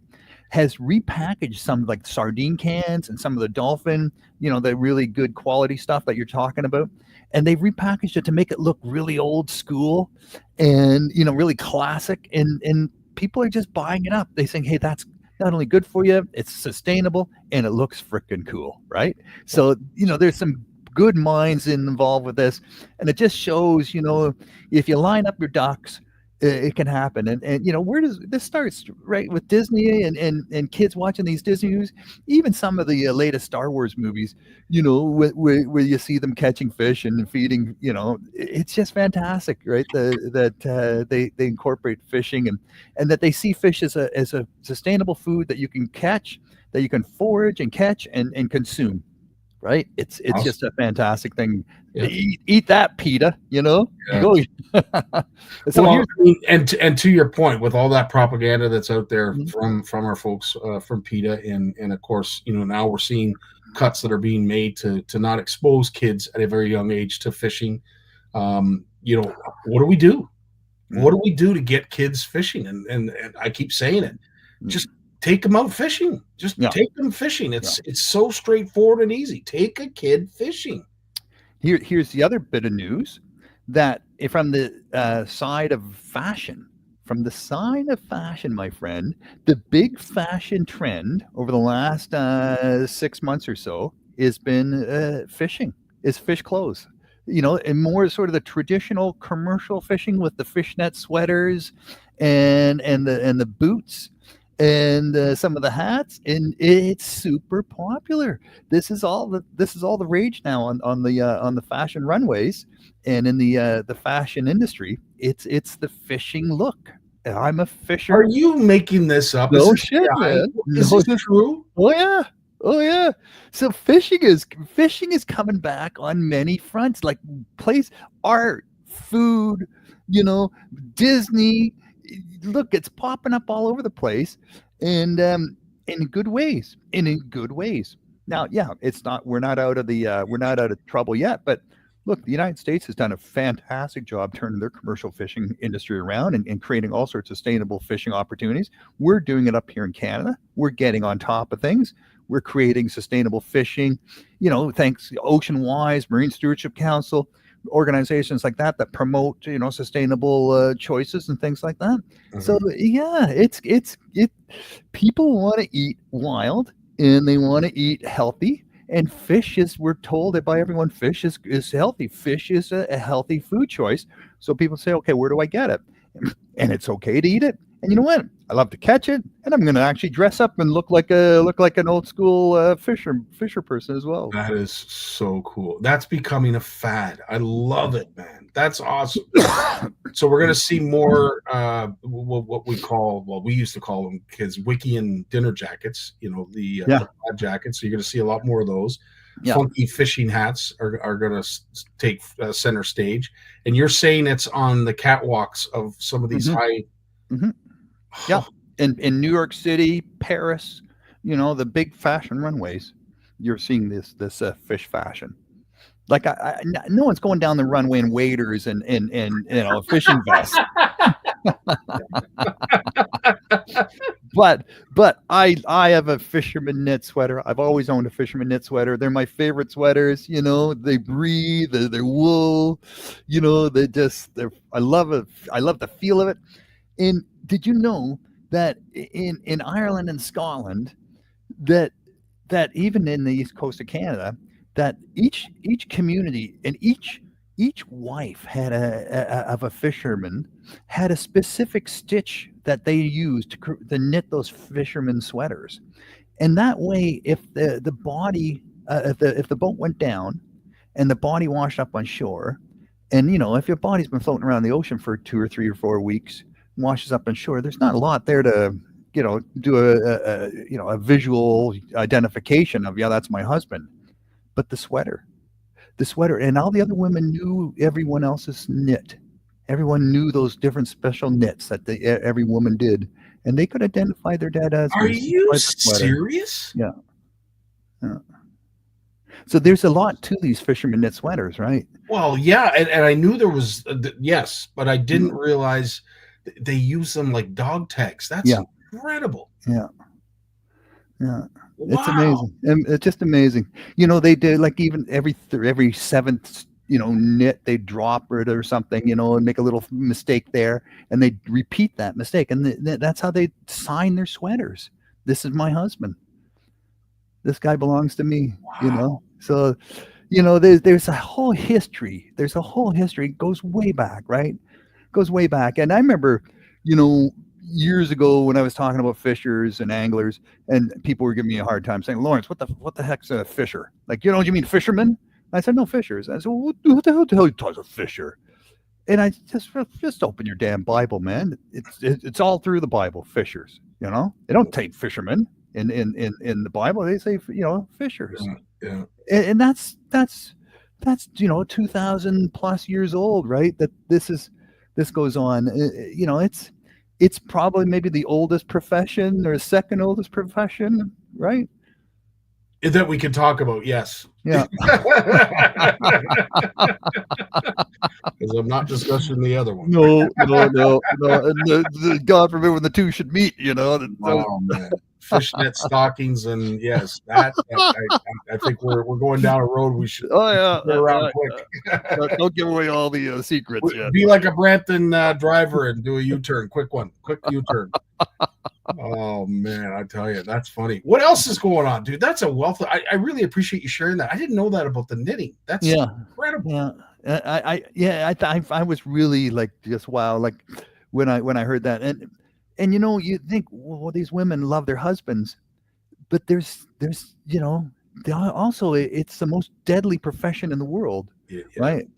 has repackaged some like sardine cans and some of the dolphin, the really good quality stuff that you're talking about. And they've repackaged it to make it look really old school and, really classic. And people are just buying it up. They think, hey, that's not only good for you, it's sustainable, and it looks freaking cool, right? So, there's some good minds involved with this. And it just shows, if you line up your ducks, it can happen. And where does this starts, right? With Disney and kids watching these Disney movies, even some of the latest Star Wars movies, where you see them catching fish and feeding, it's just fantastic, right? That they incorporate fishing and that they see fish as a sustainable food that you can catch, that you can forage and catch and consume. Right, it's awesome. Just a fantastic thing. Yeah. Eat that, PETA. Yeah. So and to your point, with all that propaganda that's out there from our folks from PETA, and of course, now we're seeing cuts that are being made to not expose kids at a very young age to fishing. You know, what do we do? What do we do to get kids fishing? And I keep saying it, just take them out fishing. Just take them fishing. It's so straightforward and easy. Take a kid fishing. Here's the other bit of news that from the side of fashion, my friend, the big fashion trend over the last 6 months or so has been fishing. Is fish clothes. You know, and more sort of the traditional commercial fishing with the fishnet sweaters and the boots and some of the hats, and it's super popular. This is all the rage now on the fashion runways and in the fashion industry. It's the fishing look. I'm a fisher. Are you making this up? No shit, man. Is this true? Oh yeah. So fishing is coming back on many fronts, like art, food, you know, Disney. Look, it's popping up all over the place, and in good ways. Now, yeah, we're not out of trouble yet, but look, the United States has done a fantastic job turning their commercial fishing industry around and creating all sorts of sustainable fishing opportunities. We're doing it up here in Canada. We're getting on top of things. We're creating sustainable fishing, you know, thanks to Ocean Wise, Marine Stewardship Council, organizations like that promote, you know, sustainable choices and things like that. So yeah, people want to eat wild and they want to eat healthy. And fish we're told by everyone, fish is healthy. Fish is a healthy food choice. So people say, okay, where do I get it? And it's okay to eat it. And you know what? I love to catch it, and I'm going to actually dress up and look like an old school fisher person as well. That is so cool. That's becoming a fad. I love it, man. That's awesome. So we're going to see more what we used to call them kids Wiccan dinner jackets. You know, the plaid jackets. So you're going to see a lot more of those. Yeah. Funky fishing hats are going to take center stage, and you're saying it's on the catwalks of some of these high. Yeah, in New York City, Paris, you know, the big fashion runways, you're seeing this fish fashion. Like no one's going down the runway in waders and you know, a fishing vest. But I have a fisherman knit sweater. I've always owned a fisherman knit sweater. They're my favorite sweaters. You know, they breathe. They're wool. You know, I love it. I love the feel of it. And did you know that in Ireland and Scotland, that even in the east coast of Canada, that each community and each wife had of a fisherman had a specific stitch that they used to knit those fisherman sweaters, and that way, if the body if the boat went down and the body washed up on shore, and you know, if your body's been floating around the ocean for 2 or 3 or 4 weeks, washes up on shore, there's not a lot there to, you know, do a visual identification of, yeah, that's my husband. But the sweater and all the other women knew everyone else's knit. Everyone knew those different special knits that every woman did, and they could identify their dad as. Are you serious? Yeah. So there's a lot to these fisherman knit sweaters, right? Well, yeah, and I knew there was yes, but I didn't realize they use them like dog tags. That's incredible. Yeah. Wow. It's amazing. And it's just amazing. You know, they did like even every seventh, you know, knit, they drop it or something, you know, and make a little mistake there, and they repeat that mistake, and that's how they sign their sweaters. This is my husband. This guy belongs to me. Wow. You know. So, you know, there's a whole history. It goes way back, right? Goes way back. And I remember, you know, years ago when I was talking about fishers and anglers, and people were giving me a hard time saying, Lawrence, what the heck's a fisher? Like, you know, you mean fisherman? I said, no, fishers. I said, well, who the hell talks a fisher? And I just open your damn Bible, man. It's all through the Bible, fishers, you know? They don't take fishermen in the Bible. They say, you know, fishers. Yeah. And that's, you know, 2,000 plus years old, right? That this goes on. You know, it's probably maybe the oldest profession or second oldest profession, right? That we can talk about, yes. Yeah. Because I'm not discussing the other one. No. And God forbid when the two should meet, Oh man, fishnet stockings, and yes, I think we're going down a road we should. Oh yeah, go around quick. Don't give away all the secrets yet. Be like a Brampton driver and do a U-turn, quick U-turn. Oh man, I tell you, that's funny. What else is going on, dude? That's a wealth. I really appreciate you sharing that. I didn't know that about the knitting. That's incredible. Yeah. I was really like just wow, like when I heard that, and you think, well, these women love their husbands, but there's also it's the most deadly profession in the world, right?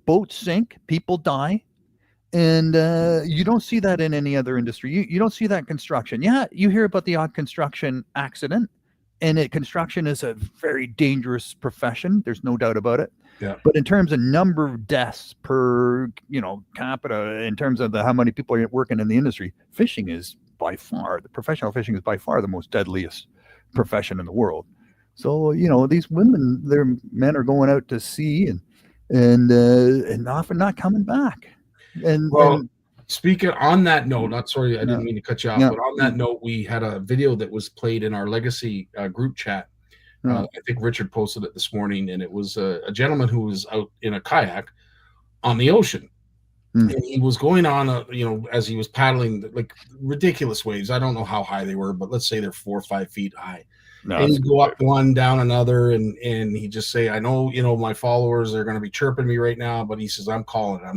Boats sink, people die. And you don't see that in any other industry. You don't see that in construction. Yeah, you hear about the odd construction accident, and construction is a very dangerous profession. There's no doubt about it. Yeah. But in terms of number of deaths per capita, in terms of how many people are working in the industry, fishing is by far, the professional fishing is by far the most deadliest profession in the world. So these women, their men are going out to sea and often not coming back. And speaking on that note, I didn't mean to cut you off, but on that note, we had a video that was played in our Legacy group chat. I think Richard posted it this morning, and it was a gentleman who was out in a kayak on the ocean, and he was going on as he was paddling, like ridiculous waves. I don't know how high they were, but let's say they're 4 or 5 feet high. No, and he'd go up one, down another, and he'd just say, I know, my followers are going to be chirping me right now, but he says, I'm calling it.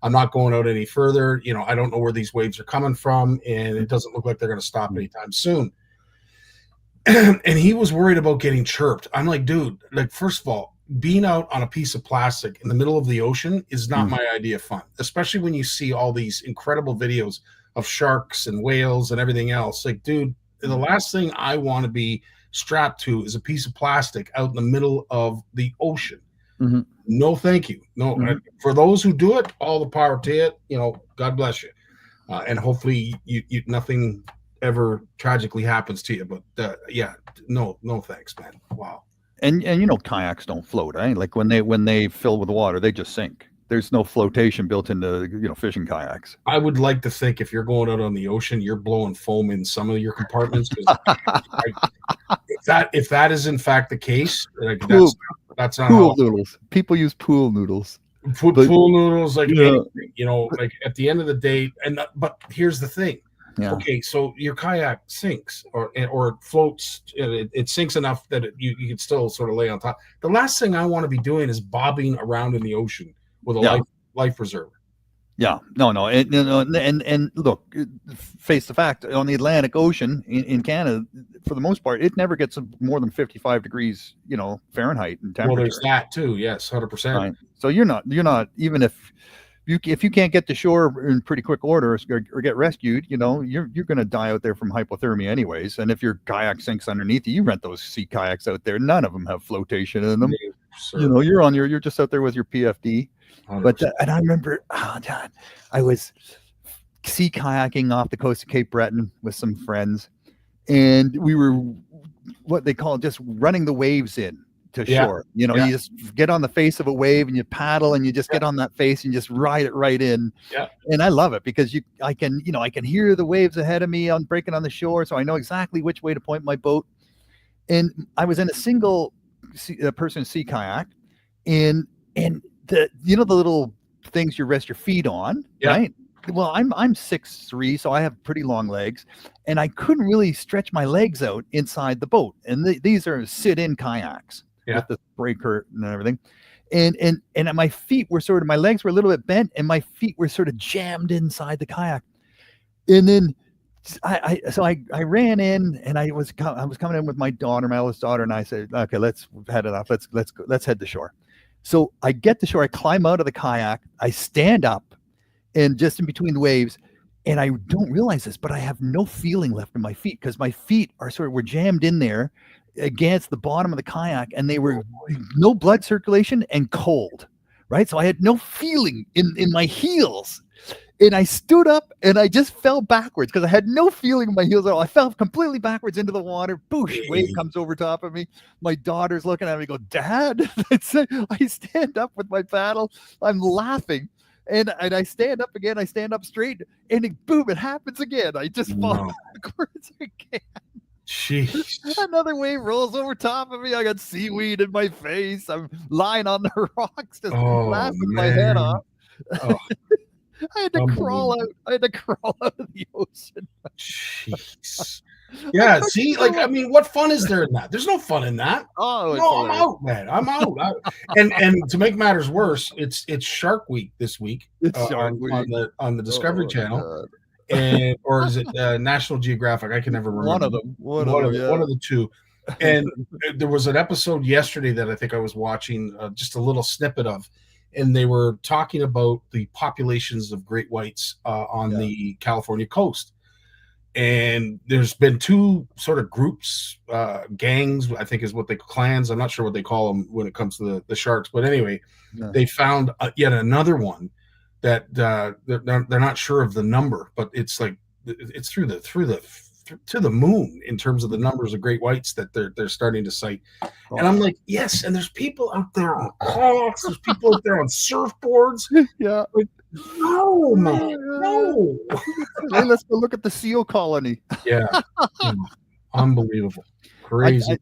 I'm not going out any further. I don't know where these waves are coming from, and it doesn't look like they're going to stop anytime soon. And he was worried about getting chirped. I'm like, dude, like, first of all, being out on a piece of plastic in the middle of the ocean is not my idea of fun, especially when you see all these incredible videos of sharks and whales and everything else. Like, dude, the last thing I want to be strapped to is a piece of plastic out in the middle of the ocean. Mm-hmm. No, thank you. No, for those who do it, all the power to it. God bless you, and hopefully you nothing ever tragically happens to you. But no thanks, man. Wow. And kayaks don't float. Like when they fill with water, they just sink. There's no flotation built into fishing kayaks. I would like to think if you're going out on the ocean, you're blowing foam in some of your compartments. If that is in fact the case, like, that's not pool noodles. People use pool noodles. Pool noodles, like like at the end of the day. But here's the thing. Yeah. Okay, so your kayak sinks or it floats. It sinks enough that you can still sort of lay on top. The last thing I want to be doing is bobbing around in the ocean with a life preserver. Yeah, no, and look, face the fact, on the Atlantic Ocean in Canada, for the most part, it never gets more than 55 degrees, Fahrenheit in temperature. Well, there's that too. Yes, 100%. Right. So you're not even if you can't get to shore in pretty quick order or get rescued, you're going to die out there from hypothermia anyways. And if your kayak sinks underneath you rent those sea kayaks out there. None of them have flotation in them. You're just out there with your PFD. 100%. But and I remember, I was sea kayaking off the coast of Cape Breton with some friends, and we were what they call just running the waves in to shore. You just get on the face of a wave and you paddle and you just get on that face and just ride it right in. Yeah. And I love it because I can hear the waves ahead of me on breaking on the shore, so I know exactly which way to point my boat. And I was in a single person sea kayak, and the little things you rest your feet on, right? Well, I'm 6'3", so I have pretty long legs, and I couldn't really stretch my legs out inside the boat. And these are sit-in kayaks with the spray curtain and everything. And my feet were my legs were a little bit bent, and my feet were sort of jammed inside the kayak. And then I ran in, and I was coming in with my eldest daughter, and I said, okay, let's head it off. Let's head to shore. So I get to shore, I climb out of the kayak, I stand up, and just in between the waves, and I don't realize this, but I have no feeling left in my feet because my feet were jammed in there against the bottom of the kayak, and they were no blood circulation and cold, right? So I had no feeling in my heels. And I stood up and I just fell backwards because I had no feeling in my heels at all. I fell completely backwards into the water. Boosh, wave comes over top of me. My daughter's looking at me, go, Dad. I stand up with my paddle. I'm laughing. And I stand up again. I stand up straight. And boom, it happens again. I just fall backwards again. Jeez. Another wave rolls over top of me. I got seaweed in my face. I'm lying on the rocks, just laughing my head off. Oh. I had to crawl out. I had to crawl out of the ocean. Jeez. Yeah. See, like, I mean, what fun is there in that? There's no fun in that. Oh, no, I'm out, man. I'm out. And to make matters worse, it's Shark Week this week. It's Shark Week on the Discovery Channel. And or is it National Geographic? I can never remember. One of the two. And there was an episode yesterday that I think I was watching just a little snippet of, and they were talking about the populations of great whites on the California coast. And there's been two sort of groups, gangs, I think is what they clans. I'm not sure what they call them when it comes to the sharks, but anyway, they found yet another one that they're not sure of the number, but it's like it's to the moon in terms of the numbers of great whites that they're starting to cite. And I'm like, yes, and there's people out there on kayaks, there's people out there on surfboards. Yeah. Like, no, man, no. Hey, let's go look at the seal colony. Yeah. Unbelievable. Crazy.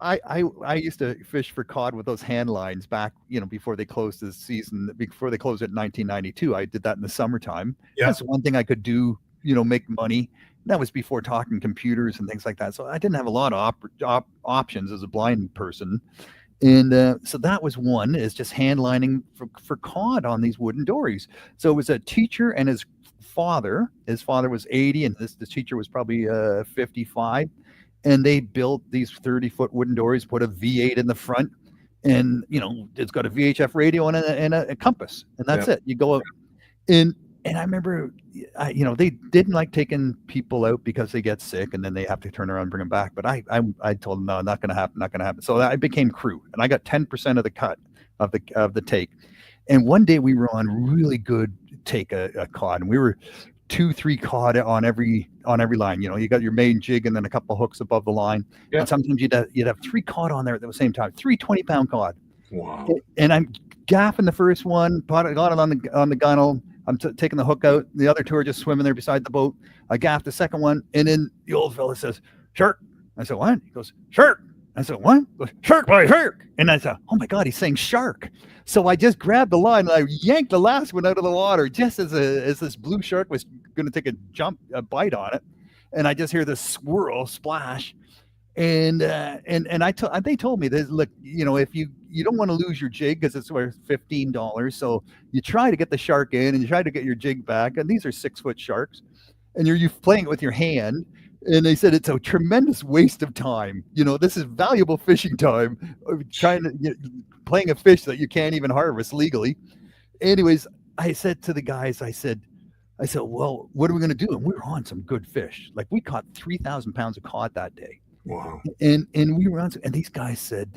I used to fish for cod with those hand lines back, before they closed the season, before they closed it in 1992. I did that in the summertime. Yeah. That's one thing I could do, make money. That was before talking computers and things like that. So I didn't have a lot of options as a blind person. And so that was one, is just hand lining for cod on these wooden dories. So it was a teacher and his father. His father was 80 and this teacher was probably 55. And they built these 30-foot wooden dories, put a V8 in the front, and it's got a VHF radio and a compass, and that's it. You go out, and I remember, they didn't like taking people out because they get sick and then they have to turn around and bring them back. But I told them, no, not going to happen. So I became crew, and I got 10% of the cut of the take. And one day we were on really good take a cod, and we were 2-3 cod on every line. You got your main jig and then a couple hooks above the line. Yeah. And sometimes you'd have 3 cod on there at the same time, 3 20-pound cod. Wow. And I'm gaffing the first one, got it on the gunnel. I'm taking the hook out. The other 2 are just swimming there beside the boat. I gaffed the second one, and then the old fella says, "Shark." I said, "What?" He goes, "Shark." I said, "What?" He goes, "Shark, boy, shark." And I said, "Oh my God, he's saying shark." So I just grabbed the line and I yanked the last one out of the water just as this blue shark was going to take a bite on it. And I just hear this swirl splash. And they told me this, look, if you don't want to lose your jig because it's worth $15. So you try to get the shark in and you try to get your jig back. And these are 6-foot sharks, and you're playing it with your hand. And they said it's a tremendous waste of time. This is valuable fishing time, playing a fish that you can't even harvest legally. Anyways, I said to the guys, I said, well, what are we going to do? And we were on some good fish. Like, we caught 3,000 pounds of cod that day. Wow. And we were on, and these guys said,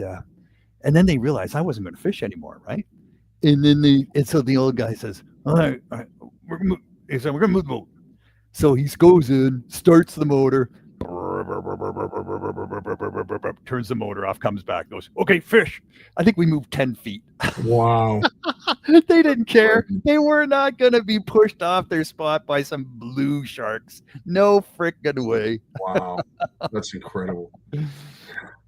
and then they realized I wasn't going to fish anymore, right? And so the old guy says, all right, we're going to move the boat. So he goes in, starts the motor, turns the motor off, comes back, goes, "Okay, fish." I think we moved 10 feet. Wow. They didn't care. They were not going to be pushed off their spot by some blue sharks. No frickin' way. Wow. That's incredible.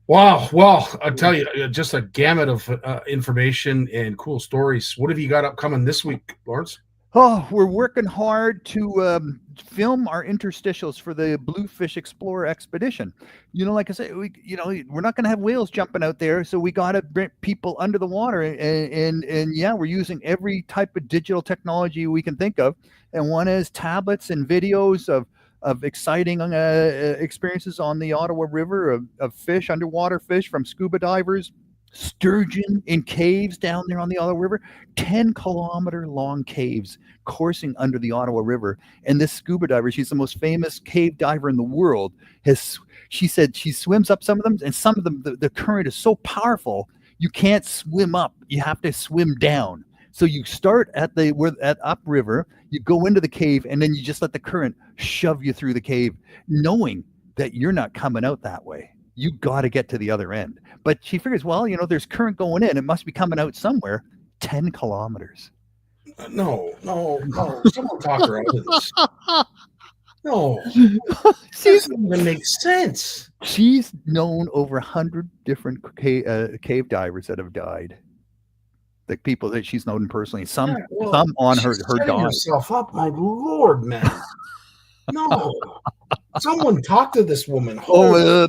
Wow. Well, I'll tell you, just a gamut of information and cool stories. What have you got upcoming this week, Lawrence? Oh, we're working hard to film our interstitials for the Bluefish Explorer expedition. Like I said, we're not going to have whales jumping out there, so we got to bring people under the water, and we're using every type of digital technology we can think of. And one is tablets and videos of exciting experiences on the Ottawa River of fish, underwater fish from scuba divers, sturgeon in caves down there on the Ottawa River, 10-kilometer long caves coursing under the Ottawa River. And this scuba diver, she's the most famous cave diver in the world, she said she swims up some of them, and some of them, the current is so powerful, you can't swim up, you have to swim down. So you start at upriver, you go into the cave, and then you just let the current shove you through the cave, knowing that you're not coming out that way. You got to get to the other end. But she figures, well, there's current going in. It must be coming out somewhere. 10 kilometers. No. Someone talk her out of this. No. She's Doesn't even make sense. She's known over 100 different cave divers that have died. The people that she's known personally, some on her dive. Herself up, my lord, man. No, someone talk to this woman. Oh man,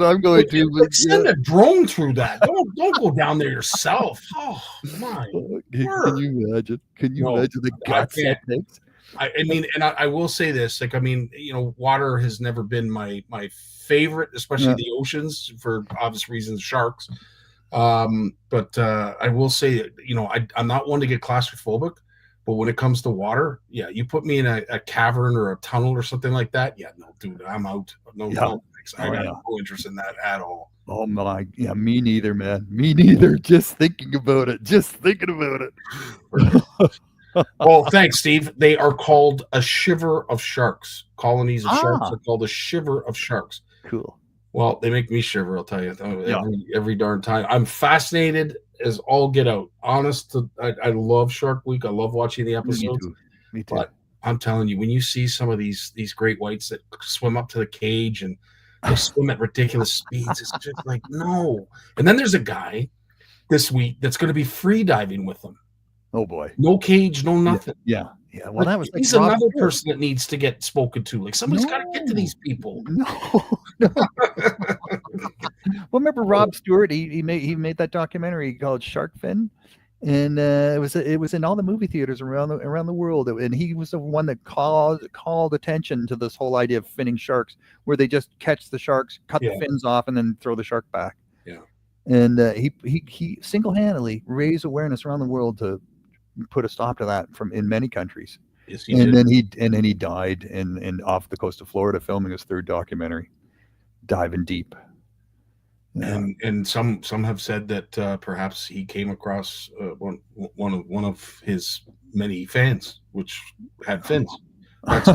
I'm going to send a drone through that. Don't go down there yourself. Oh my! Can you imagine? Can you imagine the guts that takes? I mean, and I will say this, water has never been my favorite, especially the oceans for obvious reasons, sharks. But I will say, I'm not one to get claustrophobic, but when it comes to water, you put me in a cavern or a tunnel or something like that. Yeah, no, dude, I'm out. No, thanks. I got no interest in that at all. Oh my, yeah, me neither, man. Me neither. Just thinking about it. Well, thanks, Steve. They are called a shiver of sharks. Colonies of sharks are called a shiver of sharks. Cool. Well, they make me shiver, I'll tell you. Every darn time. I'm fascinated as all get out. I love Shark Week. I love watching the episodes. Me too. But I'm telling you, when you see some of these great whites that swim up to the cage and they swim at ridiculous speeds, it's just like, no. And then there's a guy this week that's going to be free diving with them. Oh boy. No cage, no nothing. Yeah. Well, that was he's another person that needs to get spoken to. Like somebody's got to get to these people. No. Well, remember Rob Stewart? He made that documentary called Shark Fin, and it was in all the movie theaters around the world. And he was the one that called attention to this whole idea of finning sharks, where they just catch the sharks, cut the fins off, and then throw the shark back. Yeah. And he single-handedly raised awareness around the world to put a stop to that in many countries. Yes, he did. Then he died in off the coast of Florida filming his third documentary, Diving Deep. And some have said that perhaps he came across one of his many fans, which had fins. That's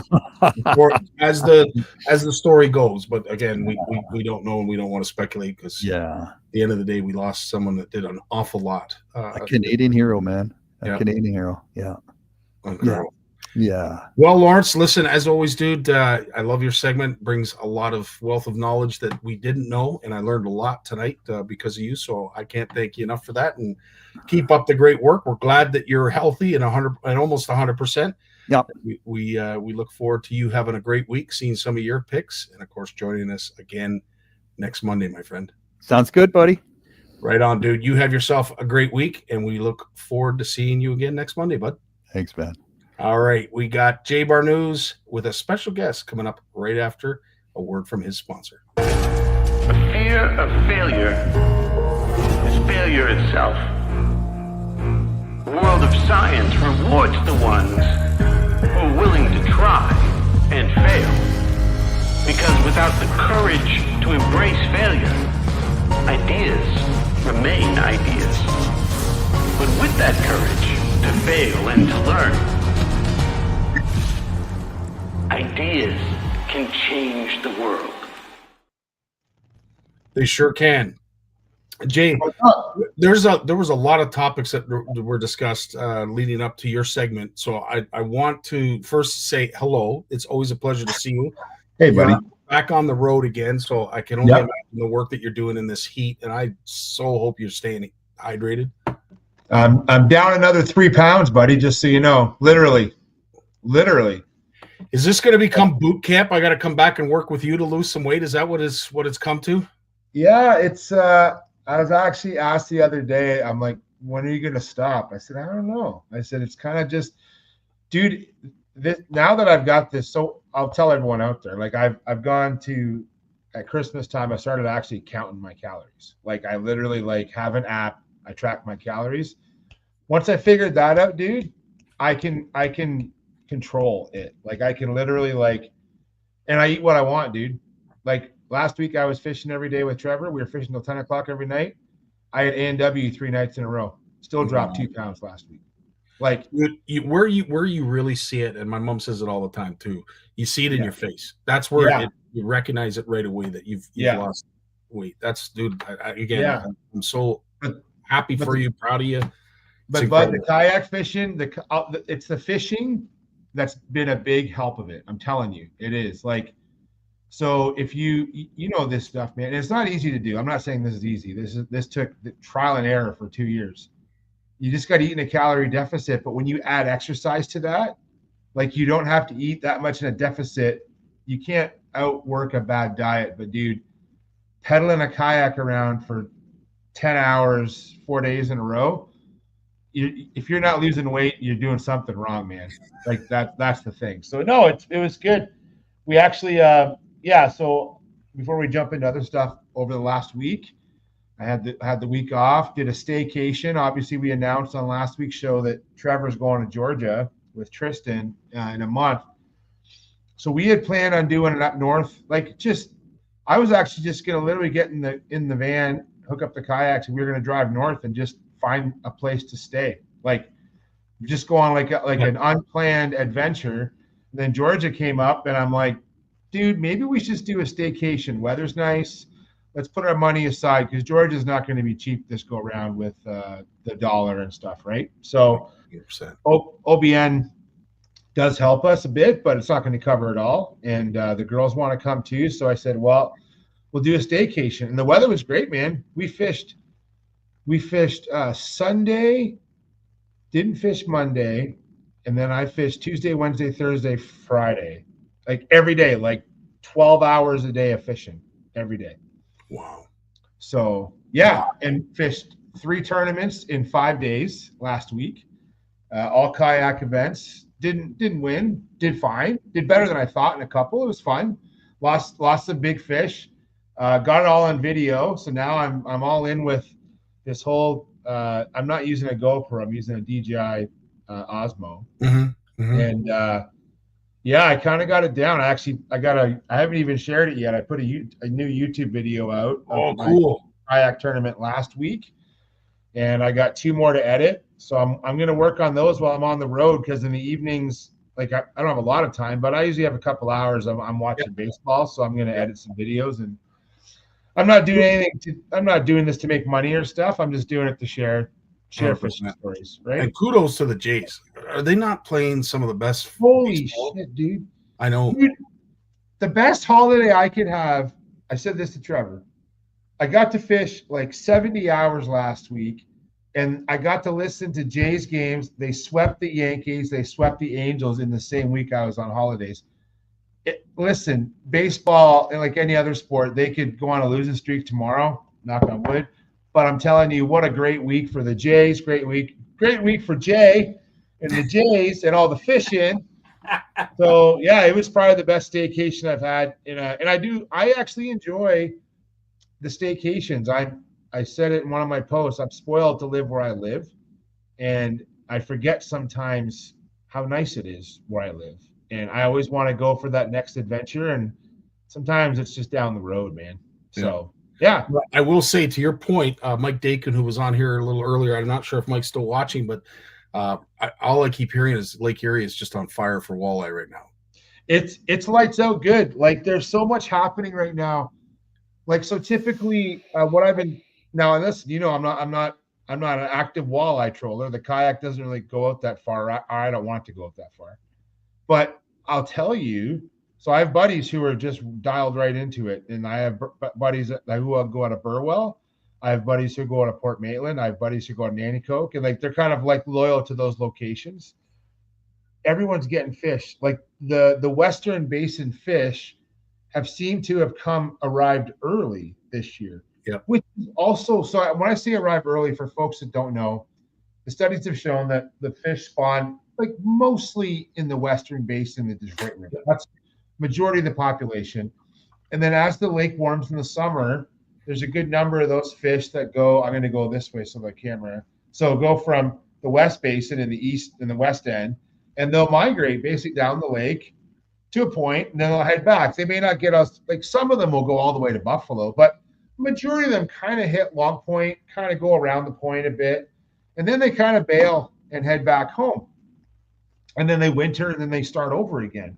as the story goes. But again, we don't know, and we don't want to speculate because at the end of the day, we lost someone that did an awful lot. A Canadian hero, man. Canadian hero. Yeah. Incredible. Yeah. Well, Lawrence, listen, as always, dude, I love your segment. Brings a lot of wealth of knowledge that we didn't know, and I learned a lot tonight because of you. So I can't thank you enough for that. And keep up the great work. We're glad that you're healthy and almost 100%. Yeah. We look forward to you having a great week, seeing some of your picks, and of course joining us again next Monday, my friend. Sounds good, buddy. Right on, dude. You have yourself a great week, and we look forward to seeing you again next Monday, bud. Thanks, man. All right. We got Jay Barnucz with a special guest coming up right after a word from his sponsor. The fear of failure is failure itself. The world of science rewards the ones who are willing to try and fail. Because without the courage to embrace failure, ideas remain ideas. But with that courage to fail and to learn, ideas can change the world. They sure can. Jay, there was a lot of topics that were discussed leading up to your segment. So I want to first say hello. It's always a pleasure to see you. Hey, buddy. Back on the road again, so I can only imagine the work that you're doing in this heat, and I so hope you're staying hydrated. I'm down another 3 pounds, buddy, just so you know. Literally. Is this going to become boot camp? I got to come back and work with you to lose some weight. Is that what it's come to? Yeah, it's I was actually asked the other day, I'm like, when are you going to stop? I said, I don't know. I said, it's kind of just, dude, now that I've got this, so I'll tell everyone out there, like I've gone to, at Christmas time, I started actually counting my calories. Like I literally have an app, I track my calories. Once I figured that out, dude, I can control it. Like I can literally and I eat what I want, dude. Like last week I was fishing every day with Trevor. We were fishing till 10 o'clock every night. I had A&W 3 nights in a row. Still dropped 2 pounds last week. Like where you really see it, and my mom says it all the time too. You see it in Yeah. your face. That's where Yeah. you recognize it right away that you've Yeah. lost weight. That's dude. Again, Yeah. I'm so But- happy but for the- you, proud of you. It's But the incredible. kayak fishing, it's the fishing that's been a big help of it. I'm telling you, it is. Like, so if you know this stuff, man, and it's not easy to do. I'm not saying this is easy. This took the trial and error for 2 years. You just got to eat in a calorie deficit. But when you add exercise to that, like you don't have to eat that much in a deficit. You can't outwork a bad diet. But dude, pedaling a kayak around for 10 hours, 4 days in a row, if you're not losing weight, you're doing something wrong, man. Like that's the thing. So no, it was good. We actually, so before we jump into other stuff, over the last week, I had the week off, did a staycation. Obviously, we announced on last week's show that Trevor's going to Georgia with Tristan in a month. So we had planned on doing it up north. Like I was actually just going to literally get in the van, hook up the kayaks, and we were going to drive north and just find a place to stay. Like just go on like an unplanned adventure. And then Georgia came up and I'm like, dude, maybe we should just do a staycation. Weather's nice. Let's put our money aside because Georgia's not going to be cheap this go around with the dollar and stuff, right? So 100%. OBN does help us a bit, but it's not going to cover it all. And the girls want to come too. So I said, well, we'll do a staycation. And the weather was great, man. We fished Sunday, didn't fish Monday, and then I fished Tuesday, Wednesday, Thursday, Friday. Like every day, like 12 hours a day of fishing every day. Wow. So yeah, and fished 3 tournaments in 5 days last week. All kayak events. Didn't win. Did fine. Did better than I thought in a couple. It was fun. Lost some big fish. Got it all on video. So now I'm all in with this whole. I'm not using a GoPro. I'm using a DJI Osmo. Mm-hmm. Mm-hmm. And yeah, I kind of got it down. I haven't even shared it yet. I put a new YouTube video out. Oh, cool. Kayak tournament last week, and I got 2 more to edit. So I'm going to work on those while I'm on the road because in the evenings, like I don't have a lot of time, but I usually have a couple hours. I'm watching baseball, so I'm going to edit some videos, and I'm not doing anything. I'm not doing this to make money or stuff. I'm just doing it to share 100%. fishing stories, right? And kudos to the Jays. Are they not playing some of the best? Holy baseball? shit, dude! I know. Dude, the best holiday I could have. I said this to Trevor. I got to fish like 70 hours last week, and I got to listen to Jays games. They swept the Yankees. They swept the Angels in the same week I was on holidays. Listen, baseball, and like any other sport, they could go on a losing streak tomorrow, knock on wood. But I'm telling you, what a great week for the Jays. Great week for Jay and the Jays and all the fishing. So, yeah, it was probably the best staycation I've had. I actually enjoy the staycations. I said it in one of my posts. I'm spoiled to live where I live, and I forget sometimes how nice it is where I live. And I always want to go for that next adventure, and sometimes it's just down the road, man. So, yeah. I will say, to your point, Mike Dakin, who was on here a little earlier, I'm not sure if Mike's still watching, but all I keep hearing is Lake Erie is just on fire for walleye right now. It's lights out good. Like there's so much happening right now. Like so, typically, what I've been now, and this, I'm not an active walleye troller. The kayak doesn't really go out that far. I don't want to go out that far, but I'll tell you. So I have buddies who are just dialed right into it, and I have buddies who go out of Burwell. I have buddies who go out of Port Maitland. I have buddies who go out of Nanticoke, and like they're kind of like loyal to those locations. Everyone's getting fish. Like the Western Basin fish have seemed to have arrived early this year. Yeah. Which is also, so when I say arrive early, for folks that don't know, the studies have shown that the fish spawn like mostly in the Western Basin, the Detroit River. That's majority of the population. And then as the lake warms in the summer, there's a good number of those fish that go, I'm going to go this way so the camera. So go from the West Basin in the east and the west end, and they'll migrate basically down the lake to a point, and then they'll head back. They may not get us, like some of them will go all the way to Buffalo, but majority of them kind of hit Long Point, kind of go around the point a bit, and then they kind of bail and head back home. And then they winter and then they start over again.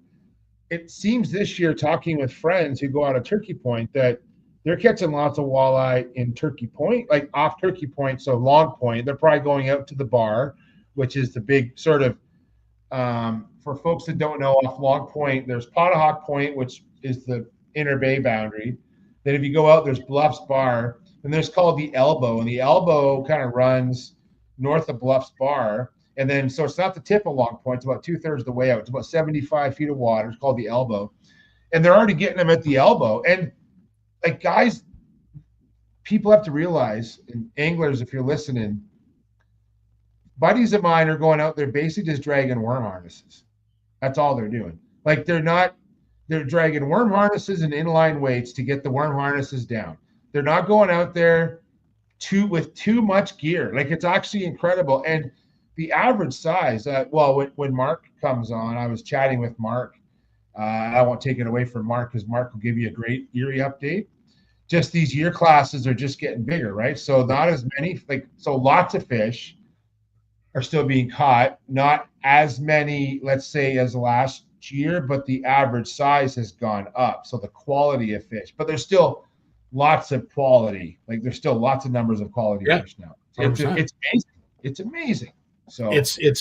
It seems this year, talking with friends who go out of Turkey Point, that they're catching lots of walleye in Turkey Point, like off Turkey Point, so Long Point. They're probably going out to the bar, which is the big sort of, for folks that don't know, off Long Point, there's Pottahawk Point, which is the inner bay boundary. Then if you go out, there's Bluffs Bar, and there's called the Elbow, and the Elbow kind of runs north of Bluffs Bar. And then, so it's not the tip of Long Point, it's about 2/3 of the way out. It's about 75 feet of water. It's called the Elbow. And they're already getting them at the Elbow. And like, guys, people have to realize, and anglers, if you're listening, buddies of mine are going out there basically just dragging worm harnesses. That's all they're doing. Like, they're dragging worm harnesses and inline weights to get the worm harnesses down. They're not going out there with too much gear. Like, it's actually incredible. And the average size, when Mark comes on, I was chatting with Mark. I won't take it away from Mark because Mark will give you a great Erie update. Just these year classes are just getting bigger, right? So not as many, so lots of fish are still being caught. Not as many, let's say, as last year, but the average size has gone up. So the quality of fish, but there's still lots of quality. Like, there's still lots of numbers of quality fish now. It's amazing. It's amazing. So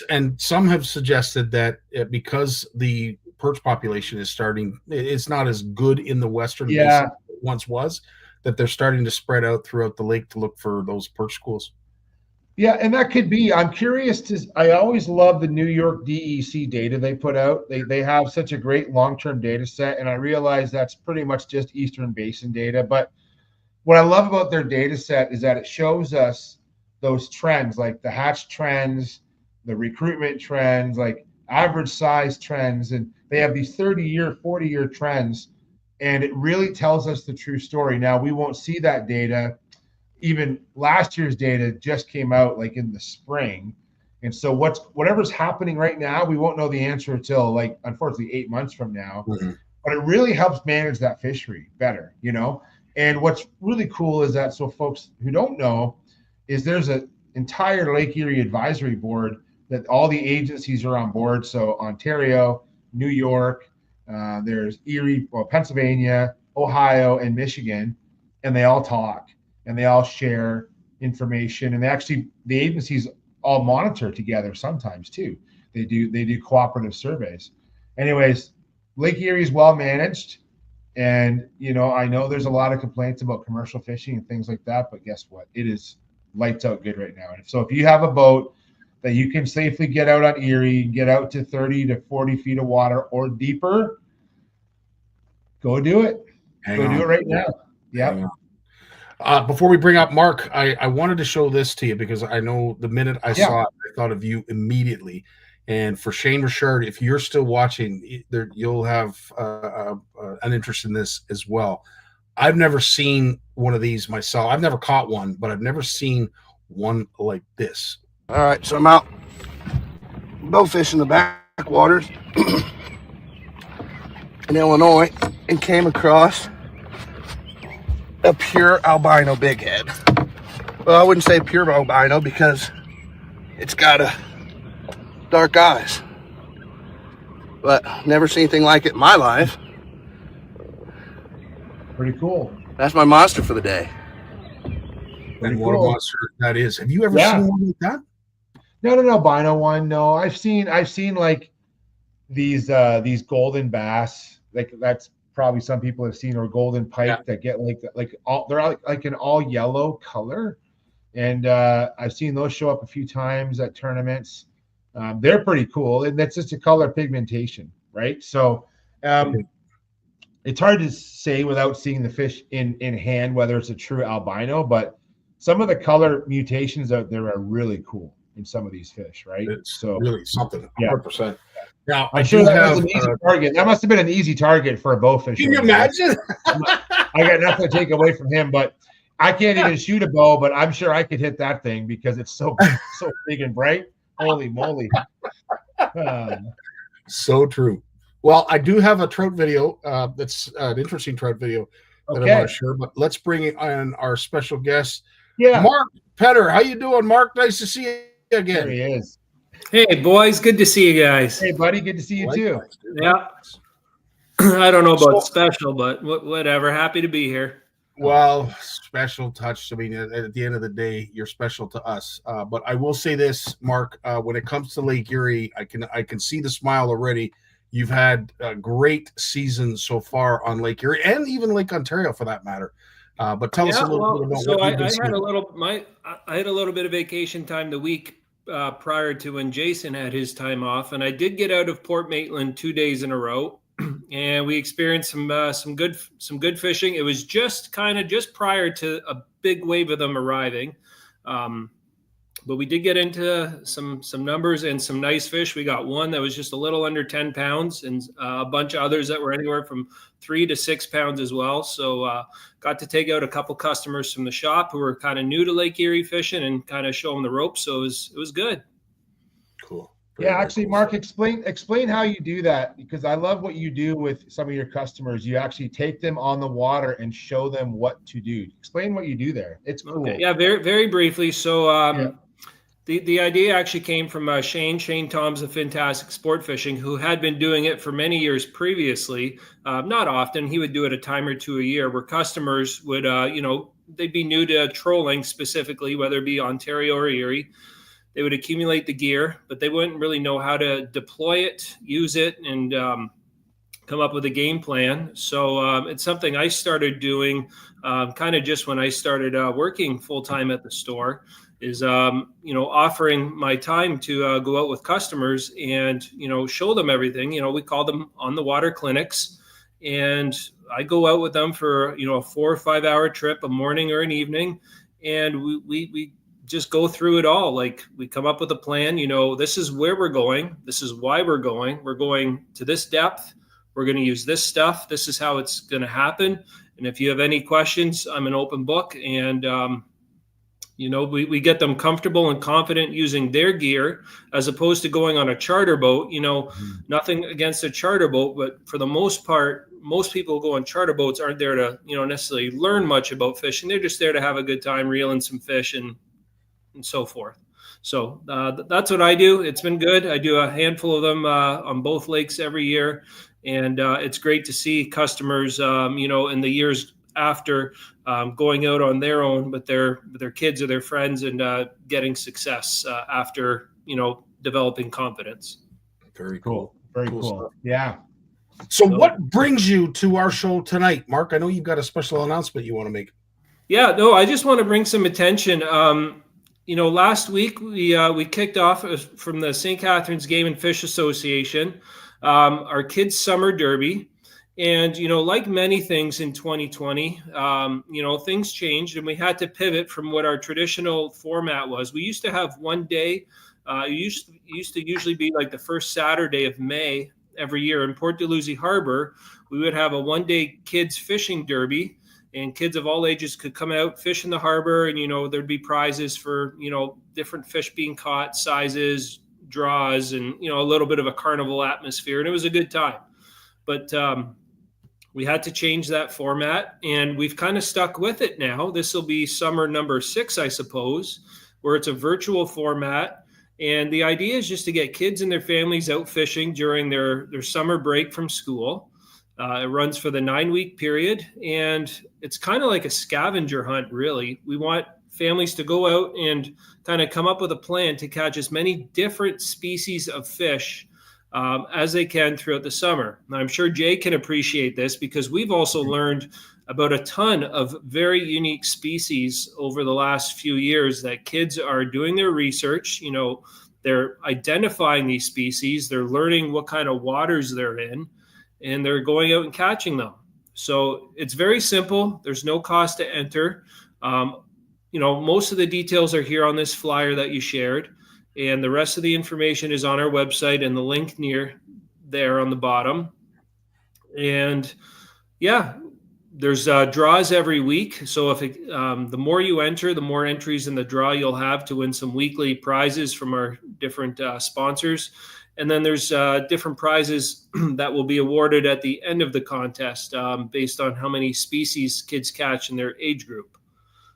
and some have suggested that because the perch population is starting, it's not as good in the western basin as it once was, that they're starting to spread out throughout the lake to look for those perch schools. Yeah, and that could be. I'm curious I always love the New York DEC data they put out. They have such a great long-term data set, and I realize that's pretty much just Eastern Basin data. But what I love about their data set is that it shows us those trends, like the hatch trends, the recruitment trends, like average size trends, and they have these 30-year, 40-year trends, and it really tells us the true story. Now, we won't see that data. Even last year's data just came out like in the spring, and so whatever's happening right now, we won't know the answer until, like, unfortunately, 8 months from now. Mm-hmm. But it really helps manage that fishery better, And what's really cool is that, so folks who don't know, is there's an entire Lake Erie advisory board that all the agencies are on board. So Ontario, New York, there's Erie, Pennsylvania, Ohio, and Michigan, and they all talk and they all share information. And the agencies all monitor together sometimes too. They do cooperative surveys. Anyways, Lake Erie is well managed. And, I know there's a lot of complaints about commercial fishing and things like that, but guess what? It is lights out good right now. And so if you have a boat that you can safely get out on Erie, get out to 30 to 40 feet of water or deeper, go do it. Do it right now. Yeah. Before we bring up Mark, I wanted to show this to you because I know the minute I saw it, I thought of you immediately. And for Shane Richard, if you're still watching, you'll have an interest in this as well. I've never seen one of these myself. I've never caught one, but I've never seen one like this. All right, so I'm out bow fishing the backwaters in Illinois and came across a pure albino bighead. Well, I wouldn't say pure albino because it's got dark eyes, but never seen anything like it in my life. Pretty cool. That's my monster for the day. And what a monster that is. Have you ever seen one like that? No, albino one. No, I've seen like these golden bass. Like, that's probably some people have seen, or golden pike that get they're like an all yellow color. And I've seen those show up a few times at tournaments. They're pretty cool. And that's just a color pigmentation, right? So it's hard to say without seeing the fish in hand whether it's a true albino, but some of the color mutations out there are really cool in some of these fish, right? It's really something. 100%. Now, I'm sure that was an easy target. That must have been an easy target for a bowfisher. Can you imagine? I got nothing to take away from him, but I can't even shoot a bow, but I'm sure I could hit that thing because it's so big and bright. Holy moly. So true. Well, I do have a trout video that's an interesting trout video that I want to share, but let's bring in our special guest. Yeah. Mark Petter. How you doing, Mark? Nice to see you again. There he is. Hey, boys. Good to see you guys. Hey, buddy. Good to see you too. Yeah. I don't know about special, but whatever. Happy to be here. Well, special touch. I mean, at the end of the day, you're special to us. But I will say this, Mark. When it comes to Lake Erie, I can see the smile already. You've had a great season so far on Lake Erie and even Lake Ontario, for that matter. But tell us a little bit about so what you've been I seeing. I had a little bit of vacation time the week prior to when Jason had his time off, and I did get out of Port Maitland 2 days in a row, and we experienced some good fishing. It was just prior to a big wave of them arriving, but we did get into some numbers and some nice fish. We got one that was just a little under 10 pounds, and a bunch of others that were anywhere from 3 to 6 pounds as well. So got to take out a couple customers from the shop who were kind of new to Lake Erie fishing and kind of show them the ropes. So it was good. Cool. Yeah, actually, Mark, explain how you do that, because I love what you do with some of your customers. You actually take them on the water and show them what to do. Explain what you do there. It's cool. Okay. Yeah, very, very briefly. So the idea actually came from Shane Tom's of Fantastic Sport Fishing, who had been doing it for many years previously. Not often. He would do it a time or two a year, where customers would, they'd be new to trolling specifically, whether it be Ontario or Erie. They would accumulate the gear, but they wouldn't really know how to deploy it, use it, and come up with a game plan. So it's something I started doing kind of just when I started working full-time at the store, is, offering my time to go out with customers and, show them everything. We call them on the water clinics, and I go out with them for, a 4 or 5 hour trip, a morning or an evening. And we just go through it all. Like, we come up with a plan, this is where we're going. This is why we're going. We're going to this depth. We're going to use this stuff. This is how it's going to happen. And if you have any questions, I'm an open book. And, we get them comfortable and confident using their gear, as opposed to going on a charter boat. Nothing against a charter boat, but for the most part, most people who go on charter boats aren't there to, necessarily learn much about fishing. They're just there to have a good time reeling some fish and so forth. So that's what I do. It's been good. I do a handful of them on both lakes every year. And it's great to see customers, in the years after, going out on their own with their kids or their friends, and getting success after, developing confidence. Very cool. Very cool. Stuff. Yeah. So what brings you to our show tonight, Mark? I know you've got a special announcement you want to make. Yeah, no, I just want to bring some attention. Last week we kicked off from the St. Catharines Game and Fish Association, our kids' summer derby. And, like many things in 2020, things changed, and we had to pivot from what our traditional format was. We used to have one day, it used to usually be like the first Saturday of May every year in Port Dalhousie Harbor. We would have a one-day kids fishing derby, and kids of all ages could come out, fish in the harbor, and, there'd be prizes for, different fish being caught, sizes, draws, and, a little bit of a carnival atmosphere. And it was a good time. But we had to change that format, and we've kind of stuck with it now. This will be summer number 6, I suppose, where it's a virtual format. And the idea is just to get kids and their families out fishing during their summer break from school. It runs for the 9-week period, and it's kind of like a scavenger hunt, really. We want families to go out and kind of come up with a plan to catch as many different species of fish as they can throughout the summer. Now, I'm sure Jay can appreciate this, because we've also learned about a ton of very unique species over the last few years that kids are doing their research. They're identifying these species, they're learning what kind of waters they're in, and they're going out and catching them. So it's very simple. There's no cost to enter. Most of the details are here on this flyer that you shared. And the rest of the information is on our website, and the link near there on the bottom. And yeah, there's draws every week. So the more you enter, the more entries in the draw you'll have to win some weekly prizes from our different sponsors. And then there's different prizes that will be awarded at the end of the contest based on how many species kids catch in their age group.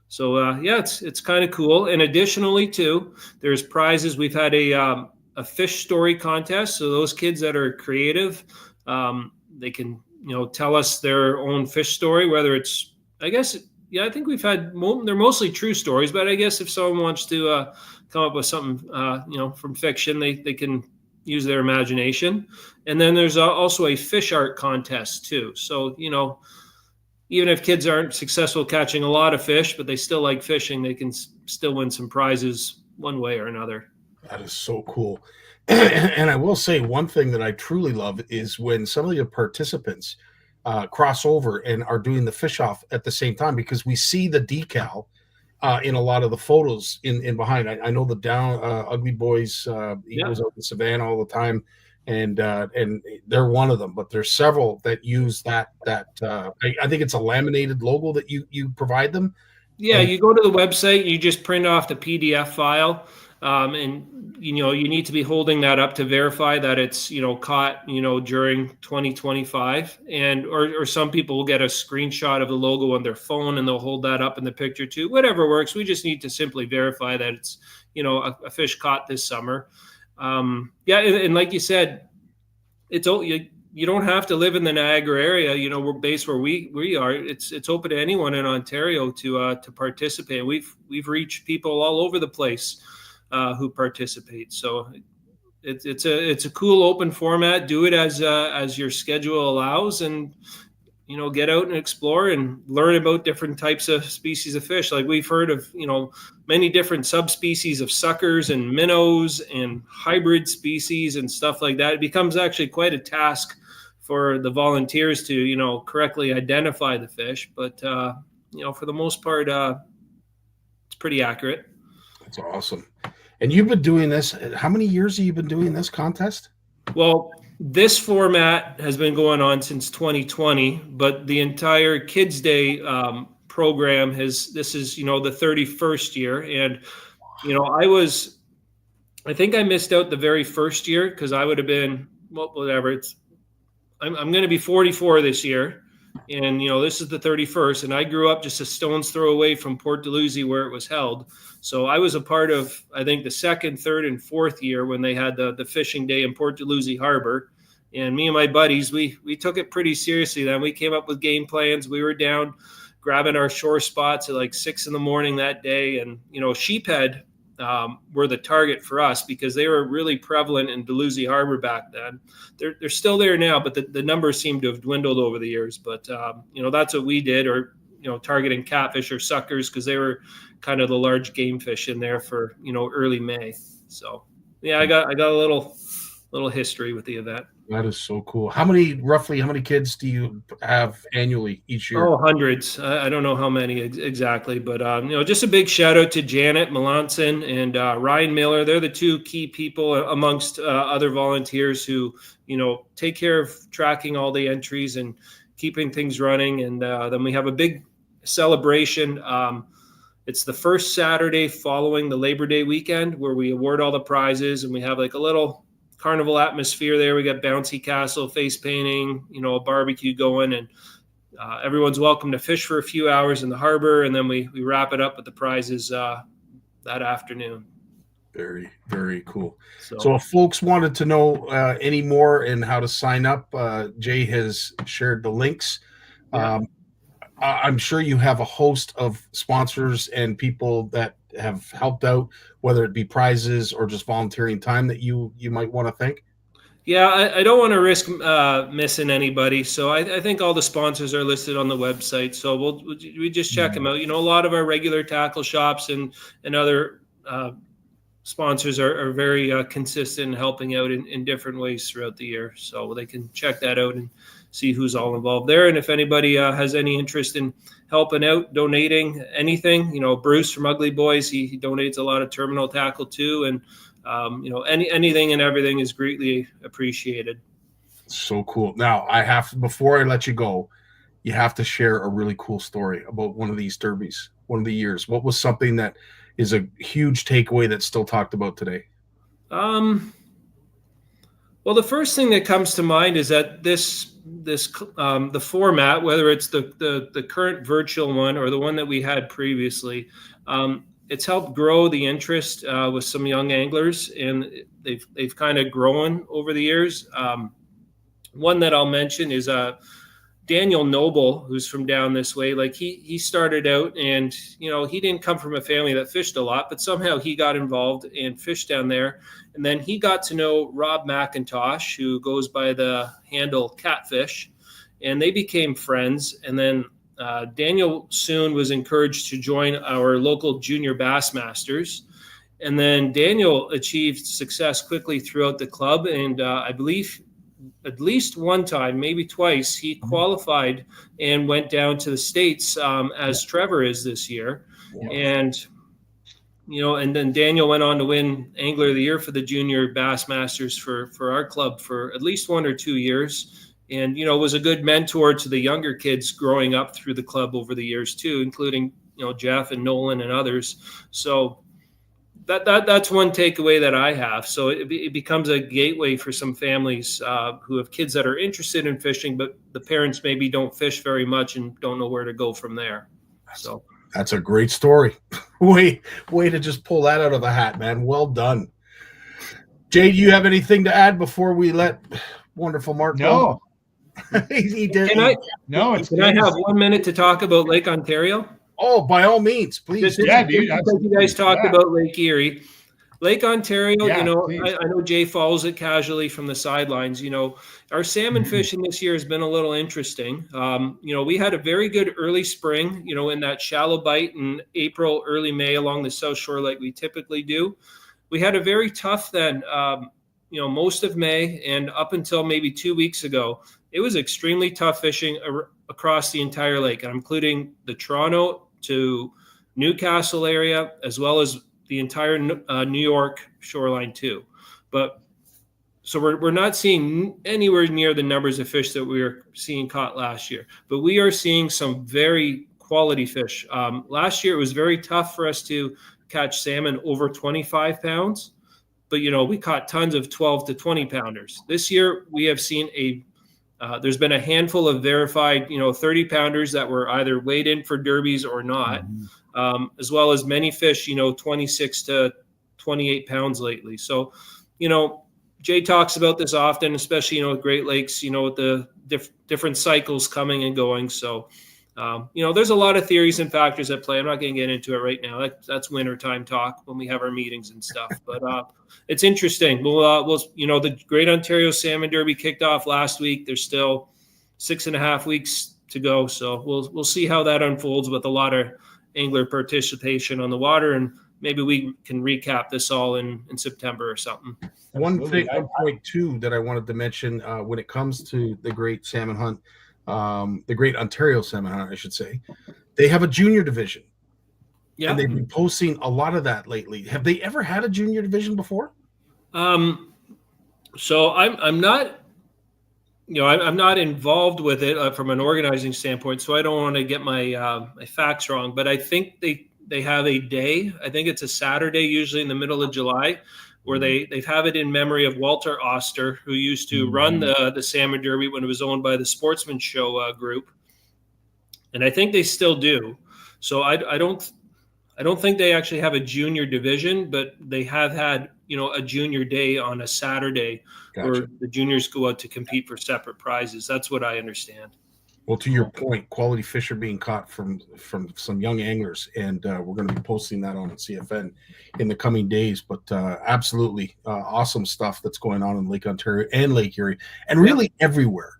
So it's kind of cool. And additionally too, there's prizes. We've had a a fish story contest. So those kids that are creative, they can, tell us their own fish story, whether it's, I guess, I think we've had, they're mostly true stories, but I guess if someone wants to come up with something, from fiction, they can use their imagination. And then there's also a fish art contest too. So, even if kids aren't successful catching a lot of fish, but they still like fishing, they can still win some prizes one way or another. That is so cool. And I will say one thing that I truly love is when some of the participants cross over and are doing the fish off at the same time, because we see the decal in a lot of the photos in behind. I know the Down Ugly Boys, he goes out in Savannah all the time, and they're one of them, but there's several that use that I think it's a laminated logo that you provide them. Yeah, you go to the website, you just print off the PDF file, and you need to be holding that up to verify that it's caught during 2025, and or some people will get a screenshot of the logo on their phone and they'll hold that up in the picture too. Whatever works. We just need to simply verify that it's a fish caught this summer. And like you said, it's you don't have to live in the Niagara area. We're based where we are. It's open to anyone in Ontario to participate. We've reached people all over the place who participate. So it's a cool open format. Do it as your schedule allows, and get out and explore and learn about different types of species of fish. Like we've heard of many different subspecies of suckers and minnows and hybrid species and stuff like that. It becomes actually quite a task for the volunteers to correctly identify the fish, but for the most part it's pretty accurate. That's awesome. And you've been doing this, how many years have you been doing this contest? Well, this format has been going on since 2020, but the entire Kids Day program this is the 31st year. And I think I missed out the very first year because I would have been whatever. I'm going to be 44 this year, and this is the 31st, and I grew up just a stone's throw away from Port Dalhousie where it was held. So I was a part of, I think, the second, third, and fourth year when they had the fishing day in Port Dalhousie Harbor. And me and my buddies, we took it pretty seriously then. We came up with game plans. We were down grabbing our shore spots at like 6 a.m. that day. And, sheephead were the target for us because they were really prevalent in Dalhousie Harbor back then. They're still there now, but the numbers seem to have dwindled over the years. But, that's what we did, or, targeting catfish or suckers because they were kind of the large game fish in there for, early May. So, yeah, I got a little history with the event. That is so cool. Roughly how many kids do you have annually each year? Oh, hundreds. I don't know how many exactly, but just a big shout out to Janet Melanson and Ryan Miller. They're the two key people amongst other volunteers who, take care of tracking all the entries and keeping things running. And then we have a big celebration. It's the first Saturday following the Labor Day weekend where we award all the prizes, and we have like a little carnival atmosphere there. We got bouncy castle, face painting, a barbecue going, and everyone's welcome to fish for a few hours in the harbor, and then we wrap it up with the prizes that afternoon. Very, very cool. So if folks wanted to know any more and how to sign up, Jay has shared the links. Yeah. I'm sure you have a host of sponsors and people that have helped out, whether it be prizes or just volunteering time that you might want to thank. Yeah, I don't want to risk missing anybody. So I think all the sponsors are listed on the website. So we just check them out. A lot of our regular tackle shops and other sponsors are very consistent in helping out in different ways throughout the year. So they can check that out and see who's all involved there. And if anybody has any interest in helping out, donating anything, Bruce from Ugly Boys, he donates a lot of terminal tackle too. And, anything and everything is greatly appreciated. So cool. Now before I let you go, you have to share a really cool story about one of these derbies, one of the years. What was something that is a huge takeaway that's still talked about today? Well, the first thing that comes to mind is that the format, whether it's the current virtual one or the one that we had previously, it's helped grow the interest with some young anglers, and they've kind of grown over the years. One that I'll mention is Daniel Noble, who's from down this way. Like he started out, and he didn't come from a family that fished a lot, but somehow he got involved and fished down there. And then he got to know Rob McIntosh, who goes by the handle Catfish, and they became friends. And then Daniel soon was encouraged to join our local junior Bassmasters. And then Daniel achieved success quickly throughout the club. And I believe at least one time, maybe twice, he qualified and went down to the States as Trevor is this year. Yeah. And then Daniel went on to win Angler of the Year for the Junior Bassmasters for our club for at least 1 or 2 years. And, was a good mentor to the younger kids growing up through the club over the years too, including, Jeff and Nolan and others. So that's one takeaway that I have. So it becomes a gateway for some families who have kids that are interested in fishing, but the parents maybe don't fish very much and don't know where to go from there. So that's a great story. Way to just pull that out of the hat, man. Well done. Jay, do you have anything to add before we let wonderful Mark go? He did. Can I have 1 minute to talk about Lake Ontario? Oh, by all means, please. Dude. You guys talked about Lake Erie. Lake Ontario, I know Jay follows it casually from the sidelines. Our salmon fishing this year has been a little interesting. We had a very good early spring, in that shallow bite in April, early May along the South Shore like we typically do. We had a very tough then, most of May and up until maybe 2 weeks ago. It was extremely tough fishing across the entire lake, and I'm including the Toronto to Newcastle area, as well as the entire New York shoreline too. But so we're not seeing anywhere near the numbers of fish that we were seeing caught last year, but we are seeing some very quality fish. Last year, it was very tough for us to catch salmon over 25 pounds, but we caught tons of 12 to 20 pounders. This year, we have seen there's been a handful of verified, 30 pounders that were either weighed in for derbies or not, as well as many fish, 26 to 28 pounds lately. So, Jay talks about this often, especially, with Great Lakes, with the different cycles coming and going. So, there's a lot of theories and factors at play. I'm not going to get into it right now. That's wintertime talk when we have our meetings and stuff. But it's interesting. We'll the Great Ontario Salmon Derby kicked off last week. There's still 6.5 weeks to go. So we'll see how that unfolds with a lot of angler participation on the water, and maybe we can recap this all in September or something. One point too that I wanted to mention when it comes to the Great Salmon Hunt. The Great Ontario Salmon Hunt, I should say, they have a junior division. Yeah, and they've been posting a lot of that lately. Have they ever had a junior division before? So I'm not, I'm not involved with it from an organizing standpoint. So I don't want to get my facts wrong, but I think they have a day. I think it's a Saturday, usually in the middle of July, where they have it in memory of Walter Oster, who used to run the Salmon Derby when it was owned by the Sportsman Show group, and I think they still do. So I don't think they actually have a junior division, but they have had a junior day on a Saturday. Gotcha. Where the juniors go out to compete for separate prizes. That's what I understand. Well, to your point, quality fish are being caught from some young anglers, and we're going to be posting that on CFN in the coming days. But absolutely awesome stuff that's going on in Lake Ontario and Lake Erie, and really everywhere.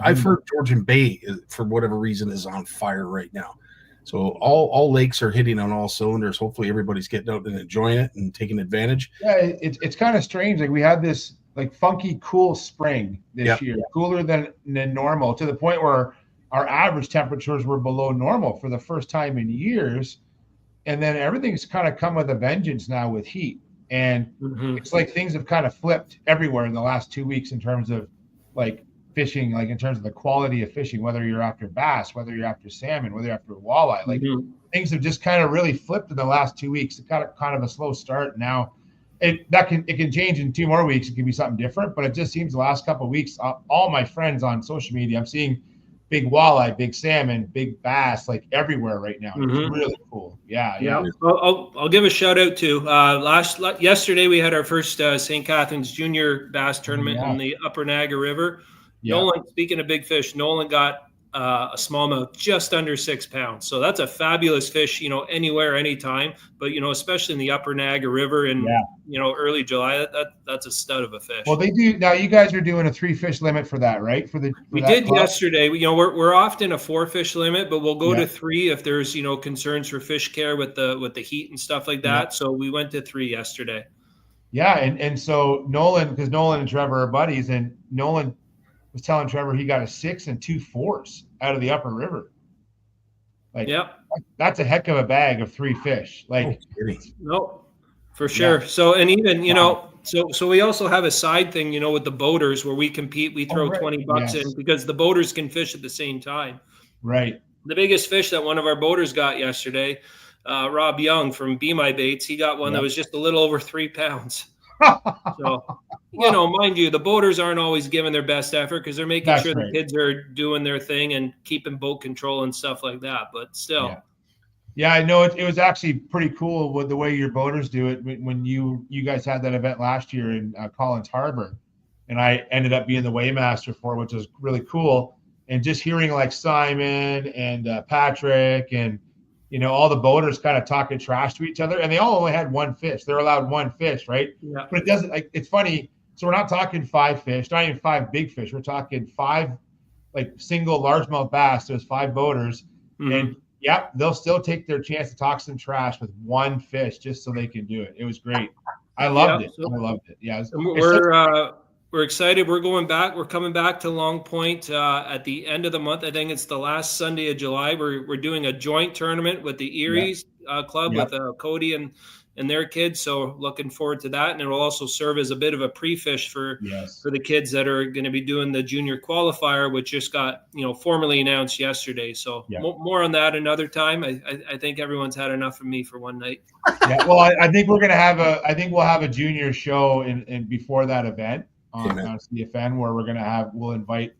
I've heard Georgian Bay, for whatever reason, is on fire right now. So all lakes are hitting on all cylinders. Hopefully everybody's getting out and enjoying it and taking advantage. Yeah, it's kind of strange. We had this funky, cool spring this year, cooler than normal, to the point where our average temperatures were below normal for the first time in years. And then everything's kind of come with a vengeance now with heat. And it's like things have kind of flipped everywhere in the last 2 weeks in terms of fishing, in terms of the quality of fishing, whether you're after bass, whether you're after salmon, whether you're after walleye. Things have just kind of really flipped in the last 2 weeks. It got kind of a slow start. Now it can change in 2 more weeks. It can be something different, but it just seems the last couple of weeks, all my friends on social media, I'm seeing big walleye, big salmon, big bass, like everywhere right now. It's really cool. Yeah. I'll give a shout out to yesterday we had our first St. Catharines Junior Bass Tournament in the Upper Niagara River. Nolan, speaking of big fish, Nolan got a smallmouth just under 6 pounds. So that's a fabulous fish, anywhere, anytime. But especially in the Upper Niagara River in early July, that's a stud of a fish. Well, they do now. You guys are doing a 3 fish limit for that, right? We did yesterday. We're often a 4 fish limit, but we'll go to 3 if there's concerns for fish care with the heat and stuff like that. So we went to 3 yesterday. Yeah, and so Nolan, because Nolan and Trevor are buddies, and Nolan was telling Trevor he got a 6 and 2 4s out of the Upper River. Like, that's a heck of a bag of 3 fish. Like, no, for sure. So, and even so we also have a side thing, with the boaters where we compete. We throw $20 in because the boaters can fish at the same time. Right. The biggest fish that one of our boaters got yesterday, Rob Young from Be My Baits, he got one that was just a little over 3 pounds. So, mind you, the boaters aren't always giving their best effort because they're making sure the kids are doing their thing and keeping boat control and stuff like that. But still. Yeah, I know it was actually pretty cool with the way your boaters do it when you guys had that event last year in Collins Harbor, and I ended up being the weighmaster for it, which was really cool. And just hearing like Simon and Patrick and all the boaters kind of talking trash to each other, and they all only had 1 fish. They're allowed 1 fish, right? Yeah. But it doesn't it's funny. So we're not talking 5 fish, not even 5 big fish. We're talking 5 like single largemouth bass. There's 5 boaters, and they'll still take their chance to talk some trash with 1 fish just so they can do it. It was great. I loved it. I loved it. Yeah. We're excited. We're going back. We're coming back to Long Point at the end of the month. I think it's the last Sunday of July. We're doing a joint tournament with the Erie's Club with Cody and their kids. So looking forward to that. And it will also serve as a bit of a pre-fish for the kids that are going to be doing the junior qualifier, which just got, formally announced yesterday. So more on that another time. I think everyone's had enough of me for one night. Yeah. Well, I think we'll have a junior show in before that event on CFN where we'll invite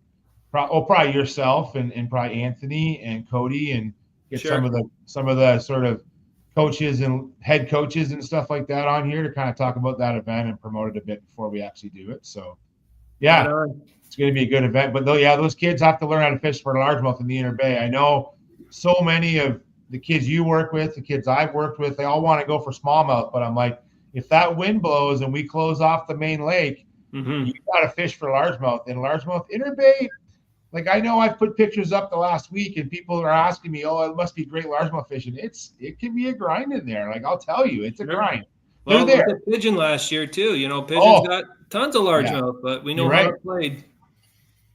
probably yourself and probably Anthony and Cody and get some of the sort of coaches and head coaches and stuff like that on here to kind of talk about that event and promote it a bit before we actually do it. So it's going to be a good event. But those kids have to learn how to fish for largemouth in the Inner Bay. I know so many of the kids you work with, the kids I've worked with, they all want to go for smallmouth, but I'm like, if that wind blows and we close off the main lake, you got to fish for largemouth. And largemouth Inner Bay, like I know I've put pictures up the last week and people are asking me, it must be great largemouth fishing. It can be a grind in there. Like I'll tell you, it's a grind. Well, look at Pigeon last year too. Pigeon's got tons of largemouth, but we know how it played.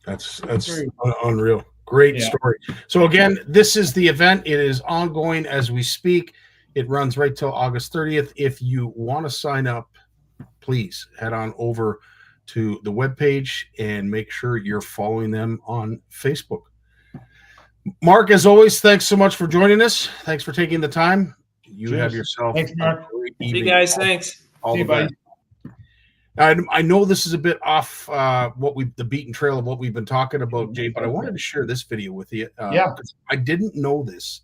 That's unreal. Great story. So again, this is the event. It is ongoing as we speak. It runs right till August 30th. If you want to sign up, please head on over to the webpage and make sure you're following them on Facebook. Mark, as always, thanks so much for joining us. Thanks for taking the time. You have yourself. Thanks, Mark. See you guys. Thanks. All the best. I know this is a bit off the beaten trail of what we've been talking about, Jay, but I wanted to share this video with you. I didn't know this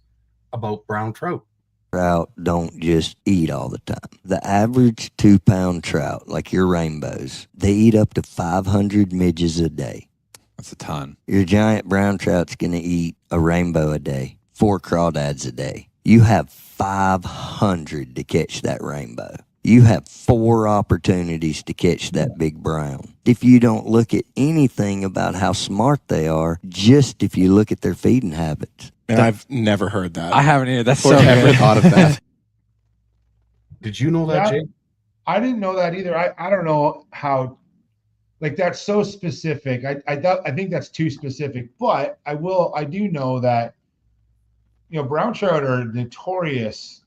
about brown trout. Trout don't just eat all the time. The average 2-pound trout, like your rainbows, they eat up to 500 midges a day. That's a ton. Your giant brown trout's going to eat a rainbow a day, 4 crawdads a day. You have 500 to catch that rainbow. You have 4 opportunities to catch that big brown. If you don't look at anything about how smart they are, just if you look at their feeding habits. And I've never heard that. I haven't either. That's so never good. thought of that. Did you know that, Jay? I didn't know that either. I don't know how, like that's so specific. I think that's too specific, but I do know that, brown trout are notorious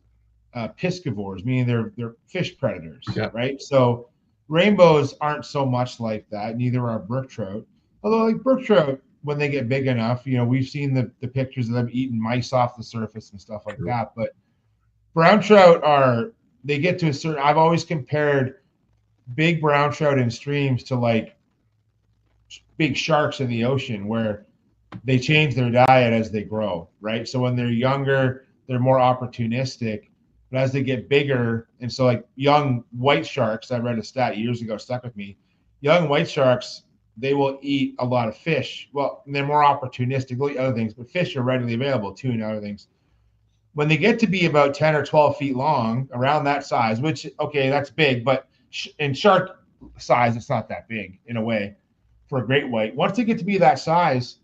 piscivores, meaning they're fish predators, right? So rainbows aren't so much like that. Neither are brook trout. Although like brook trout, when they get big enough, we've seen the pictures of them eating mice off the surface and stuff like that. But brown trout they get to a certain, I've always compared big brown trout in streams to like big sharks in the ocean, where they change their diet as they grow, right? So when they're younger, they're more opportunistic. But as they get bigger, and so like young white sharks, I read a stat years ago, stuck with me. Young white sharks, they will eat a lot of fish. Well, they're more opportunistic. They'll eat other things, but fish are readily available, tuna and other things. When they get to be about 10 or 12 feet long, around that size, which, okay, that's big, but in shark size, it's not that big in a way for a great white. Once they get to be that size,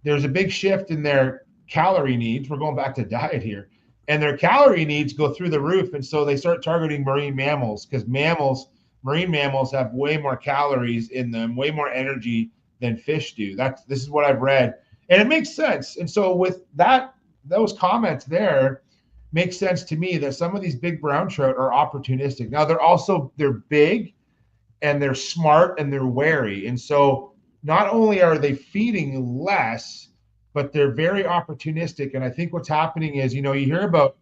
there's a big shift in their calorie needs. We're going back to diet here. And their calorie needs go through the roof. And so they start targeting marine mammals because marine mammals have way more calories in them, way more energy than fish do. This is what I've read. And it makes sense. And so with those comments there, makes sense to me that some of these big brown trout are opportunistic. Now they're big and they're smart and they're wary. And so not only are they feeding less, but they're very opportunistic. And I think what's happening is, you hear about,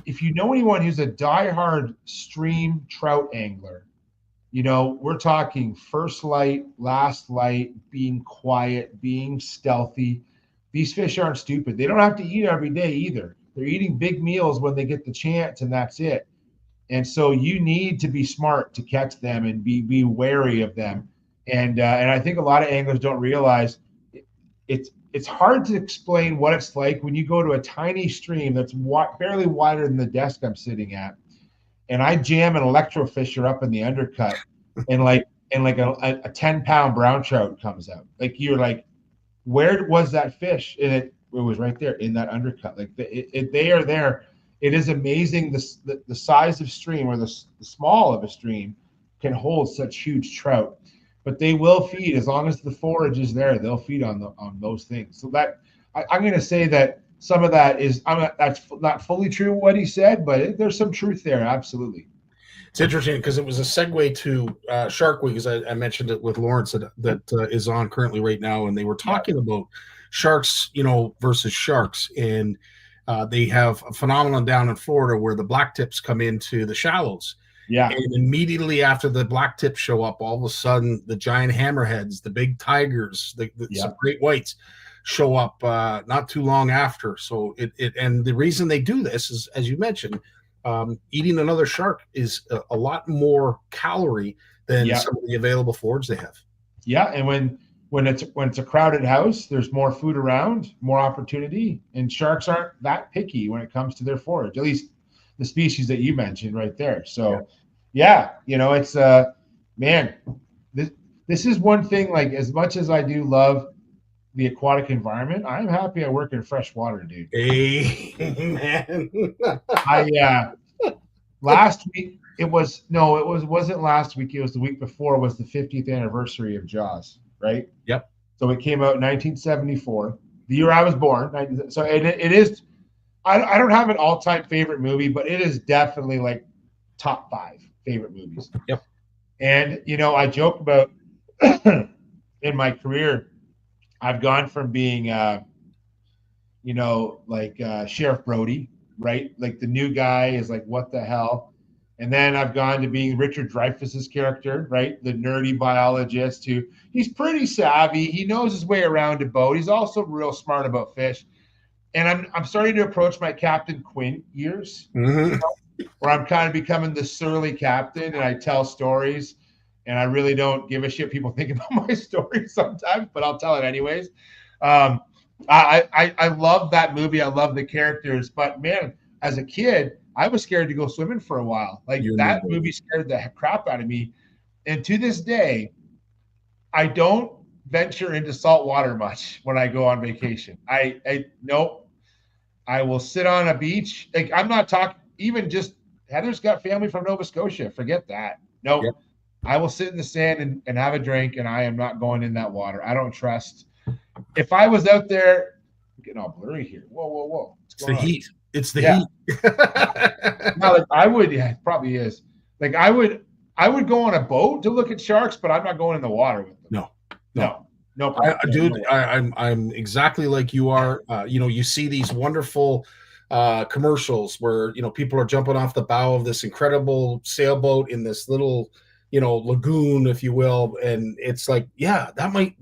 if you know anyone who's a diehard stream trout angler, we're talking first light, last light, being quiet, being stealthy. These fish aren't stupid. They don't have to eat every day either. They're eating big meals when they get the chance, and that's it. And so you need to be smart to catch them and be wary of them. And I think a lot of anglers don't realize it's hard to explain what it's like when you go to a tiny stream that's barely wider than the desk I'm sitting at, and I jam an electrofisher up in the undercut, and like a 10-pound brown trout comes out. Like you're like, where was that fish? And it was right there in that undercut. Like they are there. It is amazing the size of stream, or the small of a stream, can hold such huge trout. But they will feed as long as the forage is there. They'll feed on those things. So that I'm going to say that some of that is that's not fully true what he said, but there's some truth there. Absolutely. It's interesting because it was a segue to Shark Week, as I mentioned it with Lawrence that is on currently right now, and they were talking about sharks, versus sharks, and they have a phenomenon down in Florida where the black tips come into the shallows. Yeah. And immediately after the black tips show up, all of a sudden the giant hammerheads, the big tigers, some great whites show up not too long after. So and the reason they do this is, as you mentioned, eating another shark is a lot more calorie than some of the available forage they have. Yeah, and when it's a crowded house, there's more food around, more opportunity, and sharks aren't that picky when it comes to their forage. At least the species that you mentioned right there. So it's man, this is one thing, like, as much as I do love the aquatic environment, I'm happy I work in fresh water, dude. Amen. Last week wasn't last week, it was the week before, was the 50th anniversary of Jaws, right? Yep. So it came out in 1974, the year I was born. So it is, I don't have an all-time favorite movie, but it is definitely like top 5 favorite movies. Yep. And I joke about in my career, I've gone from being Sheriff Brody, right? Like the new guy is like, what the hell? And then I've gone to being Richard Dreyfuss's character, right? The nerdy biologist who, he's pretty savvy. He knows his way around a boat. He's also real smart about fish. And I'm starting to approach my Captain Quint years, where I'm kind of becoming the surly captain, and I tell stories, and I really don't give a shit people think about my stories sometimes, but I'll tell it anyways. I love that movie. I love the characters, but man, as a kid, I was scared to go swimming for a while. Like that movie scared the crap out of me. And to this day, I don't venture into salt water much when I go on vacation. Nope. I will sit on a beach. Like, I'm not talking, even just Heather's got family from Nova Scotia. Forget that. Nope. Yep. I will sit in the sand and have a drink, and I am not going in that water. I don't trust. If I was out there, I'm getting all blurry here. Whoa. It's the heat. It's the heat. No, like I would, it probably is. Like I would go on a boat to look at sharks, but I'm not going in the water with them. No. Dude, I'm exactly like you are. You see these wonderful commercials where people are jumping off the bow of this incredible sailboat in this little lagoon, if you will. And it's like, yeah, that might,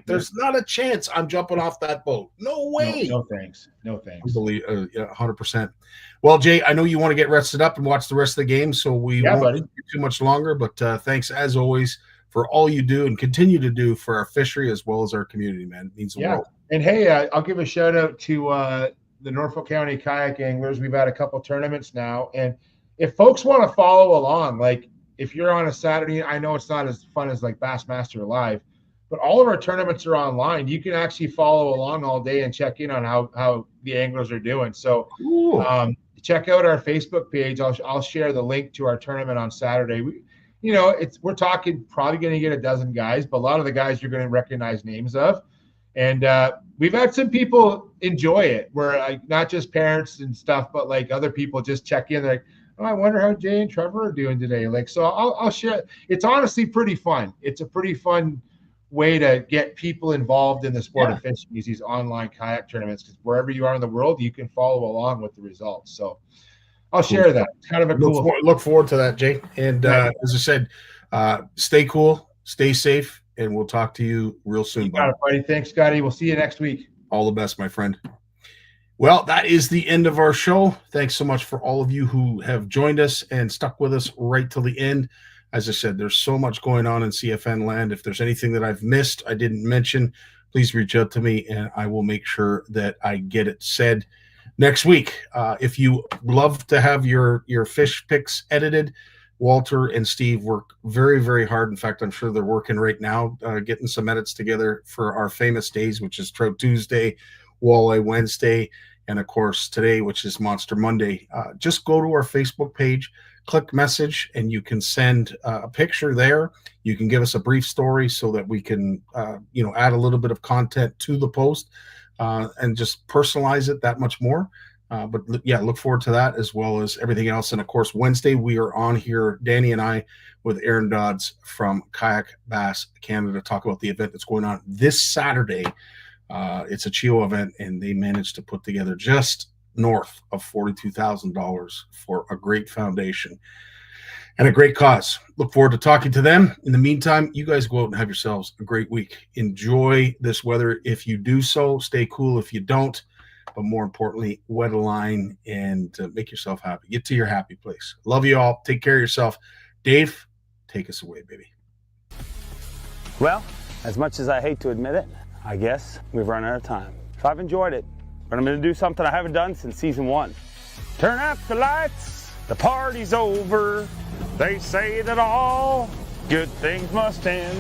there's not a chance I'm jumping off that boat. No way. No thanks. 100%. Well, Jay, I know you want to get rested up and watch the rest of the game, so we won't keep you too much longer, but thanks as always for all you do and continue to do for our fishery as well as our community, man. It means the world. And hey, I'll give a shout out to the Norfolk County kayak anglers. We've had a couple tournaments now, and if folks want to follow along, like if you're on a Saturday, I know it's not as fun as like Bassmaster Live, but all of our tournaments are online. You can actually follow along all day and check in on how the anglers are doing. So check out our Facebook page. I'll share the link to our tournament on Saturday. We're talking probably going to get a dozen guys, but a lot of the guys you're going to recognize names of. And we've had some people enjoy it, where not just parents and stuff, but like other people just check in. They're like, oh, I wonder how Jay and Trevor are doing today. Like, so I'll share. It's honestly pretty fun. It's a pretty fun way to get people involved in the sport of fishing, these online kayak tournaments, because wherever you are in the world, you can follow along with the results. So I'll share that. It's kind of a cool. Look forward to that, Jay. And as I said, stay cool, stay safe, and we'll talk to you real soon. Got it, buddy. Thanks, Scotty. We'll see you next week. All the best, my friend. Well, that is the end of our show. Thanks so much for all of you who have joined us and stuck with us right till the end. As I said, there's so much going on in CFN land. If there's anything that I've missed, I didn't mention, please reach out to me and I will make sure that I get it said next week. If you love to have your fish picks edited, Walter and Steve work very, very hard. In fact, I'm sure they're working right now, getting some edits together for our famous days, which is Trout Tuesday, Walleye Wednesday, and of course today, which is Monster Monday. Just go to our Facebook page, click message, and you can send a picture there. You can give us a brief story so that we can, add a little bit of content to the post and just personalize it that much more. But yeah, look forward to that as well as everything else. And of course, Wednesday, we are on here, Danny and I, with Aaron Dodds from Kayak Bass Canada, talk about the event that's going on this Saturday. It's a CHIO event, and they managed to put together just north of $42,000 for a great foundation and a great cause. Look forward to talking to them. In the meantime, you guys go out and have yourselves a great week. Enjoy this weather if you do so. Stay cool if you don't. But more importantly, wet a line and make yourself happy. Get to your happy place. Love you all. Take care of yourself. Dave, take us away, baby. Well, as much as I hate to admit it, I guess we've run out of time. So I've enjoyed it, but I'm going to do something I haven't done since season 1. Turn out the lights, the party's over. They say that all good things must end.